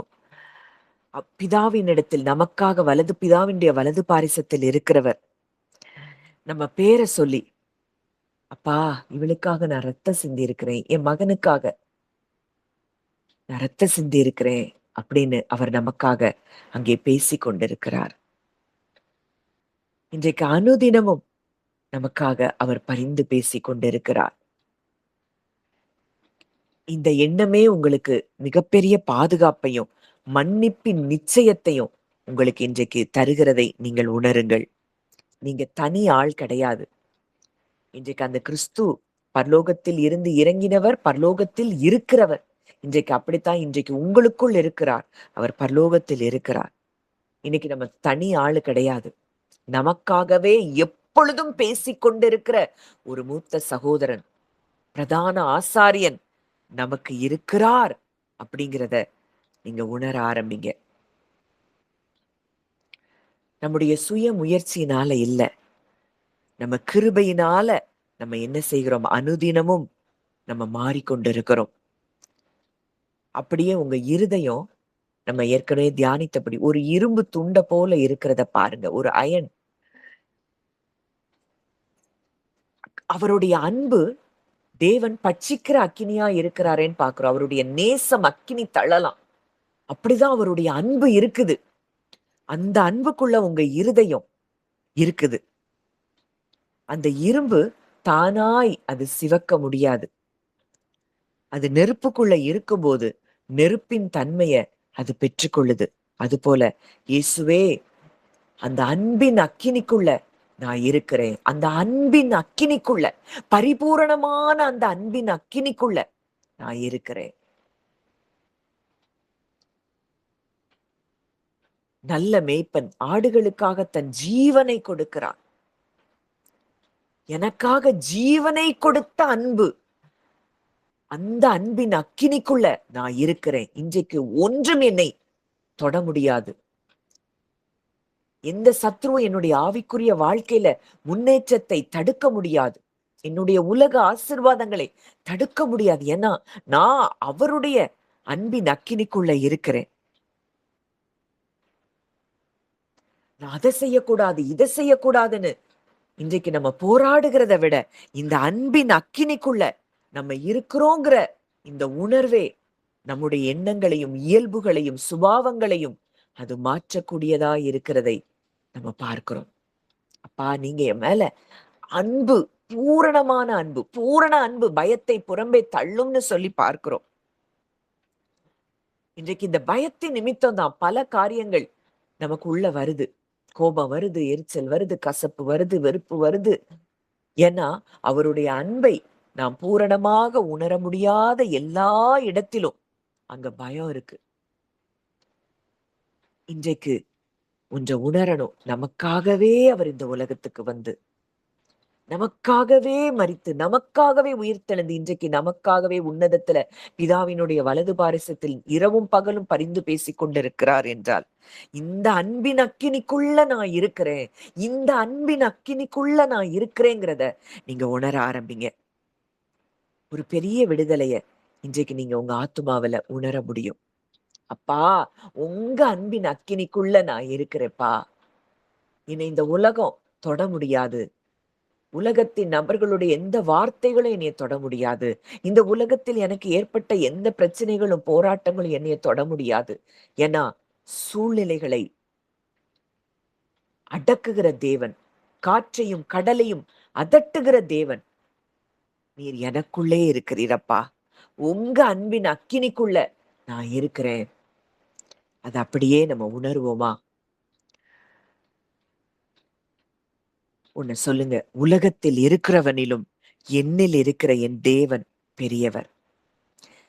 பிதாவின் இடத்தில் நமக்காக பிதாவினுடைய வலது பாரிசத்தில் இருக்கிறவர் நம்ம பேரை சொல்லி, அப்பா இவளுக்காக நான் ரத்தம் சிந்தி இருக்கிறேன், என் மகனுக்காக நான் ரத்தம் சிந்தி இருக்கிறேன் அப்படின்னு அவர் நமக்காக அங்கே பேசி கொண்டிருக்கிறார். இன்றைக்கு அனுதினமும் நமக்காக அவர் பரிந்து பேசிக் கொண்டிருக்கிறார். இந்த எண்ணமே உங்களுக்கு மிகப்பெரிய பாதுகாப்பையும் மன்னிப்பின் நிச்சயத்தையும் உங்களுக்கு இன்றைக்கு தருகிறதை நீங்கள் உணருங்கள். நீங்க தனி ஆள் கிடையாது. இன்றைக்கு அந்த கிறிஸ்து பரலோகத்தில் இருந்து இறங்கினவர், பரலோகத்தில் இருக்கிறவர். இன்றைக்கு அப்படித்தான் இன்றைக்கு உங்களுக்குள் இருக்கிறார். அவர் பரலோகத்தில் இருக்கிறார். இன்னைக்கு நம்ம தனி ஆளு கிடையாது. நமக்காகவே எப்பொழுதும் பேசிக் கொண்டிருக்கிற ஒரு மூத்த சகோதரன், பிரதான ஆசாரியன் நமக்கு இருக்கிறார் அப்படிங்கிறத நீங்க உணர ஆரம்பிங்க. நம்முடைய சுய முயற்சியினால இல்ல, நம்ம கிருபையினால நம்ம என்ன செய்கிறோம்? அனுதினமும் நம்ம மாறிக்கொண்டிருக்கிறோம். அப்படியே உங்க இருதயம் நம்ம ஏற்கனவே தியானித்தபடி ஒரு இரும்பு துண்ட போல இருக்கிறத பாருங்க. ஒரு அயன். அவருடைய அன்பு தேவன் பட்சிக்கிற அக்கினியா இருக்கிறாரேன்னு பாக்குறோம். அவருடைய நேசம் அக்கினி தள்ளலாம். அப்படிதான் அவருடைய அன்பு இருக்குது. அந்த அன்புக்குள்ள உங்க இருதயம் இருக்குது. அந்த இரும்பு தானாய் அது சிவக்க முடியாது. அது நெருப்புக்குள்ள இருக்கும்போது நெருப்பின் தன்மைய அது பெற்றுக்கொள்ளுது. அது போல இயேசுவே, அந்த அன்பின் அக்கினிக்குள்ள நான் இருக்கிறேன். அந்த அன்பின் அக்கினிக்குள்ள, பரிபூரணமான அந்த அன்பின் அக்கினிக்குள்ள நான் இருக்கிறேன். நல்ல மேய்ப்பன் ஆடுகளுக்காக தன் ஜீவனை கொடுக்கிறான். எனக்காக ஜீவனை கொடுத்த அன்பு, அந்த அன்பின் அக்கினிக்குள்ள நான் இருக்கிறேன். இன்றைக்கு ஒன்றும் என்னை தொட முடியாது. எந்த சத்ருவும் என்னுடைய ஆவிக்குரிய வாழ்க்கையில முன்னேற்றத்தை தடுக்க முடியாது. என்னுடைய உலக ஆசீர்வாதங்களை தடுக்க முடியாது. ஏன்னா நான் அவருடைய அன்பின் அக்கினிக்குள்ள இருக்கிறேன். நான் அதை செய்யக்கூடாது, இதை செய்யக்கூடாதுன்னு இன்றைக்கு நம்ம போராடுகிறத விட இந்த அன்பின் அக்கினிக்குள்ள நம்ம இருக்கிறோங்கிற இந்த உணர்வே நம்முடைய எண்ணங்களையும் இயல்புகளையும் சுபாவங்களையும் அது மாற்றக்கூடியதா இருக்கிறதை நம்ம பார்க்கிறோம். அப்பா, நீங்க என் மேல அன்பு, பூரணமான அன்பு, பூரண அன்பு பயத்தை புறம்பே தள்ளும்னு சொல்லி பார்க்கிறோம். இன்றைக்கு இந்த பயத்தின் நிமித்தம் தான் பல காரியங்கள் நமக்கு உள்ள வருது. கோபம் வருது, எரிச்சல் வருது, கசப்பு வருது, வெறுப்பு வருது. ஏன்னா அவருடைய அன்பை நாம் பூரணமாக உணர முடியாத எல்லா இடத்திலும் அங்க பயம் இருக்கு. இன்றைக்கு ஒன்றை உணரணும். நமக்காகவே அவர் இந்த உலகத்துக்கு வந்து, நமக்காகவே மரித்து, நமக்காகவே உயிர்த்தெழுந்து, இன்றைக்கு நமக்காகவே உன்னதத்துல பிதாவினுடைய வலது பாரிசத்தில் இரவும் பகலும் பரிந்து பேசிக் கொண்டிருக்கிறார் என்றால், இந்த அன்பின் அக்கினிக்குள்ள நான் இருக்கிறேன், இந்த அன்பின் அக்கினிக்குள்ள நான் இருக்கிறேங்கிறத நீங்க உணர ஆரம்பிங்க. ஒரு பெரிய விடுதலைய இன்றைக்கு நீங்க உங்க ஆத்துமாவில உணர முடியும். அப்பா, உங்க அன்பின் அக்கினிக்குள்ள நான் இருக்கிறேப்பா. என்னை இந்த உலகம் தொட முடியாது. உலகத்தின் நபர்களுடைய எந்த வார்த்தைகளும் என்னைய தொட முடியாது. இந்த உலகத்தில் எனக்கு ஏற்பட்ட எந்த பிரச்சனைகளும் போராட்டங்களும் என்னைய தொட முடியாது. ஏன்னா சூழ்நிலைகளை அடக்குகிற தேவன், காற்றையும் கடலையும் அதட்டுகிற தேவன் நீர் எனக்குள்ளே இருக்கிறீரப்பா. உங்க அன்பின் அக்கினிக்குள்ள நான் இருக்கிறேன். அது அப்படியே நம்ம உணர்வோமா? ஒண்ணு சொல்லுங்க, உலகத்தில் இருக்கிறவனிலும் என்னில் இருக்கிற என் தேவன் பெரியவர்.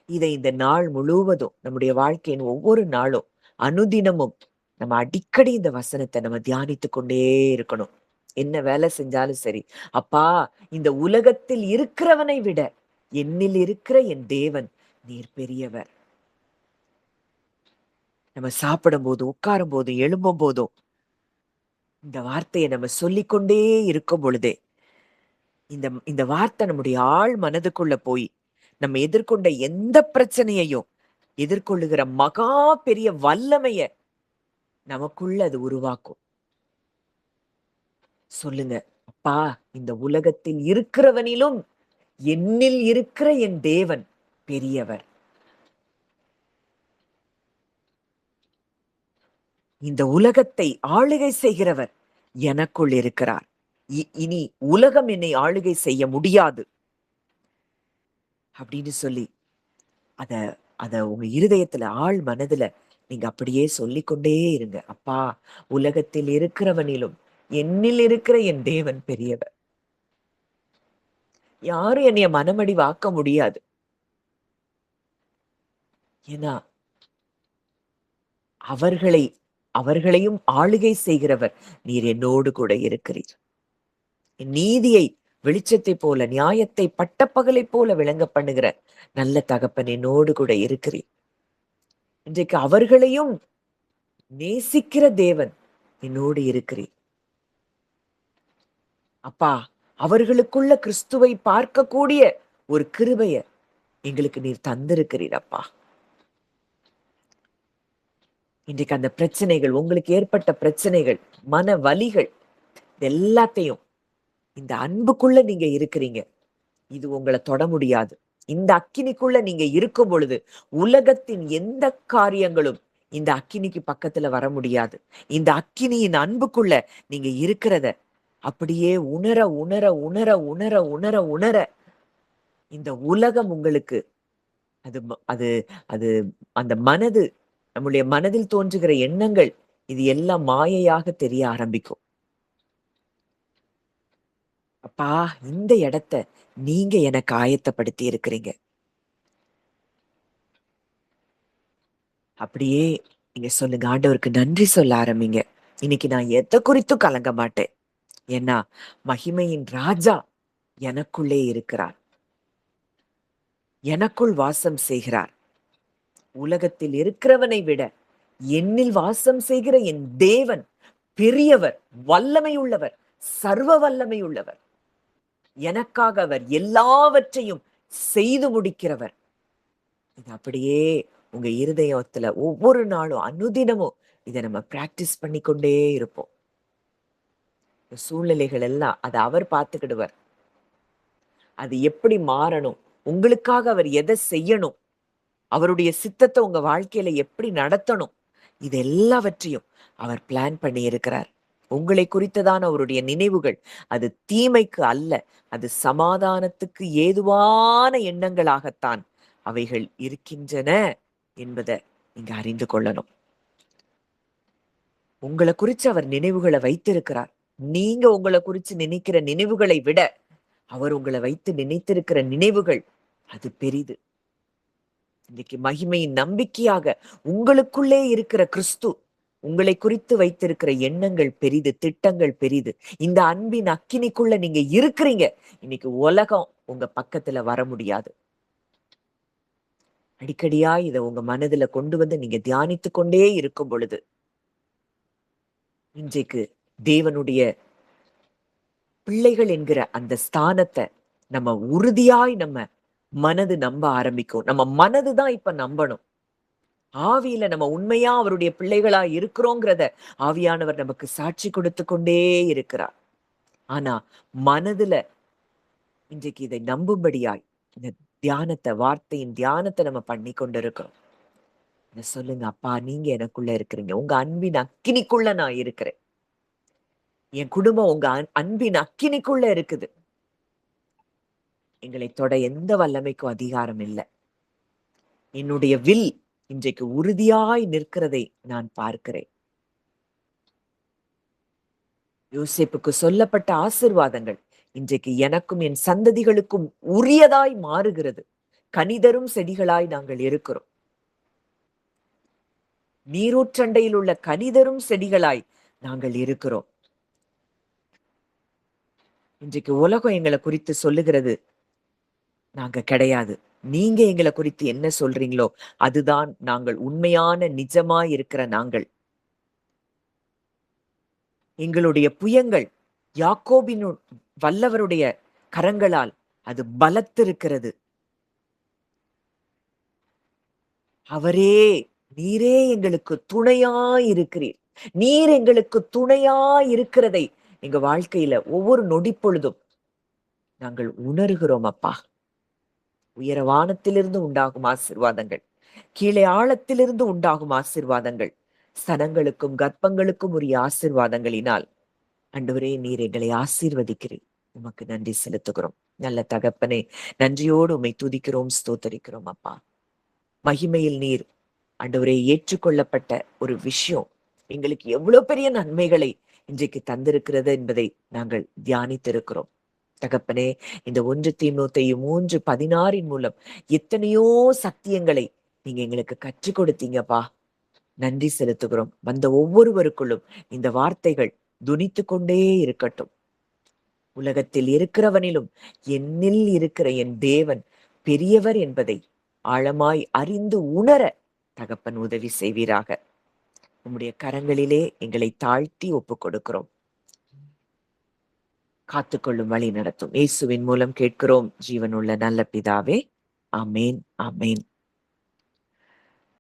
இதை இந்த நாள் முழுவதும் நம்முடைய வாழ்க்கையின் ஒவ்வொரு நாளும் அனுதினமும் நம்ம அடிக்கடி இந்த வசனத்தை நம்ம தியானித்து கொண்டே இருக்கணும். என்ன வேலை செஞ்சாலும் சரி, அப்பா, இந்த உலகத்தில் இருக்கிறவனை விட என்னில் இருக்கிற என் தேவன் நீர் பெரியவர். நம்ம சாப்பிடும் போதும், உட்காரும் போதும், எழும்பும் போதும் இந்த வார்த்தையை நம்ம சொல்லிக்கொண்டே இருக்கும் பொழுதே இந்த இந்த வார்த்தை நம்முடைய ஆழ் மனதுக்குள்ள போய் நம்ம எதிர்கொண்ட எந்த பிரச்சனையையும் எதிர்கொள்ளுகிற மகா பெரிய வல்லமைய நமக்குள்ள அது உருவாக்கும். சொல்லுங்க, அப்பா, இந்த உலகத்தில் இருக்கிறவனிலும் என்னில் இருக்கிற என் தேவன் பெரியவர். இந்த உலகத்தை ஆளுகை செய்கிறவர் எனக்குள் இருக்கிறார். இனி உலகம் என்னை ஆளுகை செய்ய முடியாது அப்படின்னு சொல்லி அத அத உங்க இருதயத்துல, ஆழ் மனதுல நீங்க அப்படியே சொல்லிக்கொண்டே இருங்க. அப்பா, உலகத்தில் இருக்கிறவனிலும் என்னில் இருக்கிற என் தேவன் பெரியவர். யாரும் என்னைய மனமடிவாக்க முடியாது. ஏன்னா அவர்களையும் ஆளுகை செய்கிறவர் நீர் என்னோடு கூட இருக்கிறீர். என் நீதியை வெளிச்சத்தை போல, நியாயத்தை பட்டப்பகலை போல விளங்க பண்ணுகிற நல்ல தகப்பன் என்னோடு கூட இருக்கிறீர். இன்றைக்கு அவர்களையும் நேசிக்கிற தேவன் என்னோடு இருக்கிறீர். அப்பா, அவர்களுக்குள்ள கிறிஸ்துவை பார்க்கக்கூடிய ஒரு கிருபைய எங்களுக்கு நீர் தந்திருக்கிறீர் அப்பா. இன்றைக்கு அந்த பிரச்சனைகள், உங்களுக்கு ஏற்பட்ட பிரச்சனைகள், மன வலிகள், எல்லாத்தையும் இந்த அன்புக்குள்ள நீங்க இருக்கிறீங்க. இது உங்களை தொட முடியாது. இந்த அக்கினிக்குள்ள நீங்க இருக்கும் பொழுது உலகத்தின் எந்த காரியங்களும் இந்த அக்கினிக்கு பக்கத்துல வர முடியாது. இந்த அக்கினியின் அன்புக்குள்ள நீங்க இருக்கிறத அப்படியே உணர உணர உணர உணர உணர உணர இந்த உலகம் உங்களுக்கு அது அது அது அந்த மனது, நம்முடைய மனதில் தோன்றுகிற எண்ணங்கள், இது எல்லாம் மாயையாக தெரிய ஆரம்பிக்கும். அப்பா, இந்த இடத்த நீங்க எனக்கு ஆயத்தப்படுத்தி இருக்கிறீங்க. அப்படியே நீங்க சொல்லுங்க, ஆண்டவருக்கு நன்றி சொல்ல ஆரம்பிங்க. இன்னைக்கு நான் எதை குறித்தும் கலங்க மாட்டேன். ஏன்னா மகிமையின் ராஜா எனக்குள்ளே இருக்கிறார், எனக்குள் வாசம் செய்கிறார். உலகத்தில் இருக்கிறவனை விட என்னில் வாசம் செய்கிற என் தேவன் பெரியவர், வல்லமை உள்ளவர், சர்வ வல்லமை உள்ளவர். எனக்காக அவர் எல்லாவற்றையும் செய்து முடிக்கிறவர். இது அப்படியே உங்க இருதயத்துல ஒவ்வொரு நாளும் அனுதினமும் இதை நம்ம பிராக்டிஸ் பண்ணிக்கொண்டே இருப்போம். சூழ்நிலைகள் எல்லாம் அதை அவர் பார்த்துக்கிடுவார். அது எப்படி மாறணும், உங்களுக்காக அவர் எதை செய்யணும், அவருடைய சித்தத்தை உங்க வாழ்க்கையில எப்படி நடத்தணும், இது எல்லாவற்றையும் அவர் பிளான் பண்ணி இருக்கிறார். உங்களை குறித்ததான அவருடைய நினைவுகள் அது தீமைக்கு அல்ல, அது சமாதானத்துக்கு ஏதுவான எண்ணங்களாகத்தான் அவைகள் இருக்கின்றன என்பதை நீங்க அறிந்து கொள்ளணும். உங்களை குறிச்சு அவர் நினைவுகளை வைத்திருக்கிறார். நீங்க உங்களை குறிச்சு நினைக்கிற நினைவுகளை விட அவர் உங்களை வைத்து நினைத்திருக்கிற நினைவுகள் அது பெரிது. இன்னைக்கு மகிமையின் நம்பிக்கையாக உங்களுக்குள்ளே இருக்கிற கிறிஸ்து உங்களை குறித்து வைத்திருக்கிற எண்ணங்கள் பெரிது, திட்டங்கள் பெரிது. இந்த அன்பின் அக்கினிக்குள்ள நீங்க இருக்கிறீங்க. இன்னைக்கு உலகம் உங்க பக்கத்துல வர முடியாது. அடிக்கடியா இதை உங்க மனதுல கொண்டு வந்து நீங்க தியானித்து கொண்டே இருக்கும் பொழுது இன்றைக்கு தேவனுடைய பிள்ளைகள் என்கிற அந்த ஸ்தானத்தை நம்ம உறுதியாய் நம்ம மனது நம்ப ஆரம்பிக்கும். நம்ம மனதுதான் இப்ப நம்பணும். ஆவியில நம்ம உண்மையா அவருடைய பிள்ளைகளா இருக்கிறோங்கிறத ஆவியானவர் நமக்கு சாட்சி கொடுத்து கொண்டே இருக்கிறார். ஆனா மனதுல இன்றைக்கு இதை நம்பும்படியாய் இந்த தியானத்தை, வார்த்தையின் தியானத்தை நம்ம பண்ணி கொண்டு இருக்கிறோம். சொல்லுங்க, அப்பா, நீங்க எனக்குள்ள இருக்கிறீங்க. உங்க அன்பின் அக்கினிக்குள்ள நான் இருக்கிறேன். என் குடும்பம் உங்க அன்பின் அக்கினிக்குள்ள இருக்குது. எங்களை தொட எந்த வல்லமைக்கும் அதிகாரம் இல்லை. என்னுடைய வில் இன்றைக்கு உறுதியாய் நிற்கிறதை நான் பார்க்கிறேன். யோசேப்புக்கு சொல்லப்பட்ட ஆசீர்வாதங்கள் இன்றைக்கு எனக்கும் என் சந்ததிகளுக்கும் உரியதாய் மாறுகிறது. கனிதரும் செடிகளாய் நாங்கள் இருக்கிறோம். நீரூற்றண்டையில் உள்ள கனிதரும் செடிகளாய் நாங்கள் இருக்கிறோம். இன்றைக்கு உலகம் எங்களை குறித்து சொல்லுகிறது நாங்க கிடையாது. நீங்க எங்களை குறித்து என்ன சொல்றீங்களோ அதுதான் நாங்கள், உண்மையான நிஜமாய் இருக்கிற நாங்கள். எங்களுடைய புயங்கள் யாக்கோபின் வல்லவருடைய கரங்களால் அது பலத்திருக்கிறது. அவரே, நீரே எங்களுக்கு துணையாய் இருக்கிறீர். நீர் எங்களுக்கு துணையாய் இருக்கிறதை எங்க வாழ்க்கையில ஒவ்வொரு நொடி பொழுதும் நாங்கள் உணர்கிறோம் அப்பா. உயர வானத்திலிருந்து உண்டாகும் ஆசீர்வாதங்கள், கீழே ஆழத்திலிருந்து உண்டாகும் ஆசீர்வாதங்கள், ஸ்தனங்களுக்கும் கர்ப்பங்களுக்கும் உரிய ஆசீர்வாதங்களினால் ஆண்டவரே, நீர் எங்களை ஆசீர்வதிக்கிறீர். உமக்கு நன்றி செலுத்துகிறோம். நல்ல தகப்பனே, நன்றியோடு உம்மை துதிக்கிறோம், ஸ்தோத்தரிக்கிறோம் அப்பா. மகிமையில் நீர் ஆண்டவரே ஏற்றுக்கொள்ளப்பட்ட ஒரு விஷயம் எங்களுக்கு எவ்வளவு பெரிய நன்மைகளை இன்றைக்கு தந்திருக்கிறது என்பதை நாங்கள் தியானித்திருக்கிறோம். தகப்பனே, இந்த 1 தீமோத்தேயு 3:16 மூலம் எத்தனையோ சத்தியங்களை நீங்க எங்களுக்கு கற்றுக் கொடுத்தீங்கப்பா. நன்றி செலுத்துகிறோம். வந்த ஒவ்வொருவருக்குள்ளும் இந்த வார்த்தைகள் துனித்து கொண்டே இருக்கட்டும். உலகத்தில் இருக்கிறவனிலும் என்னில் இருக்கிற என் தேவன் பெரியவர் என்பதை ஆழமாய் அறிந்து உணர தகப்பன் உதவி செய்வீராக. உம்முடைய கரங்களிலே எங்களை தாழ்த்தி ஒப்புக் கொடுக்கிறோம். காத்துக்கொள்ளும், வழி நடத்தும். இயேசுவின் மூலம் கேட்கிறோம் ஜீவனுள்ள நல்ல பிதாவே. ஆமேன், ஆமேன்.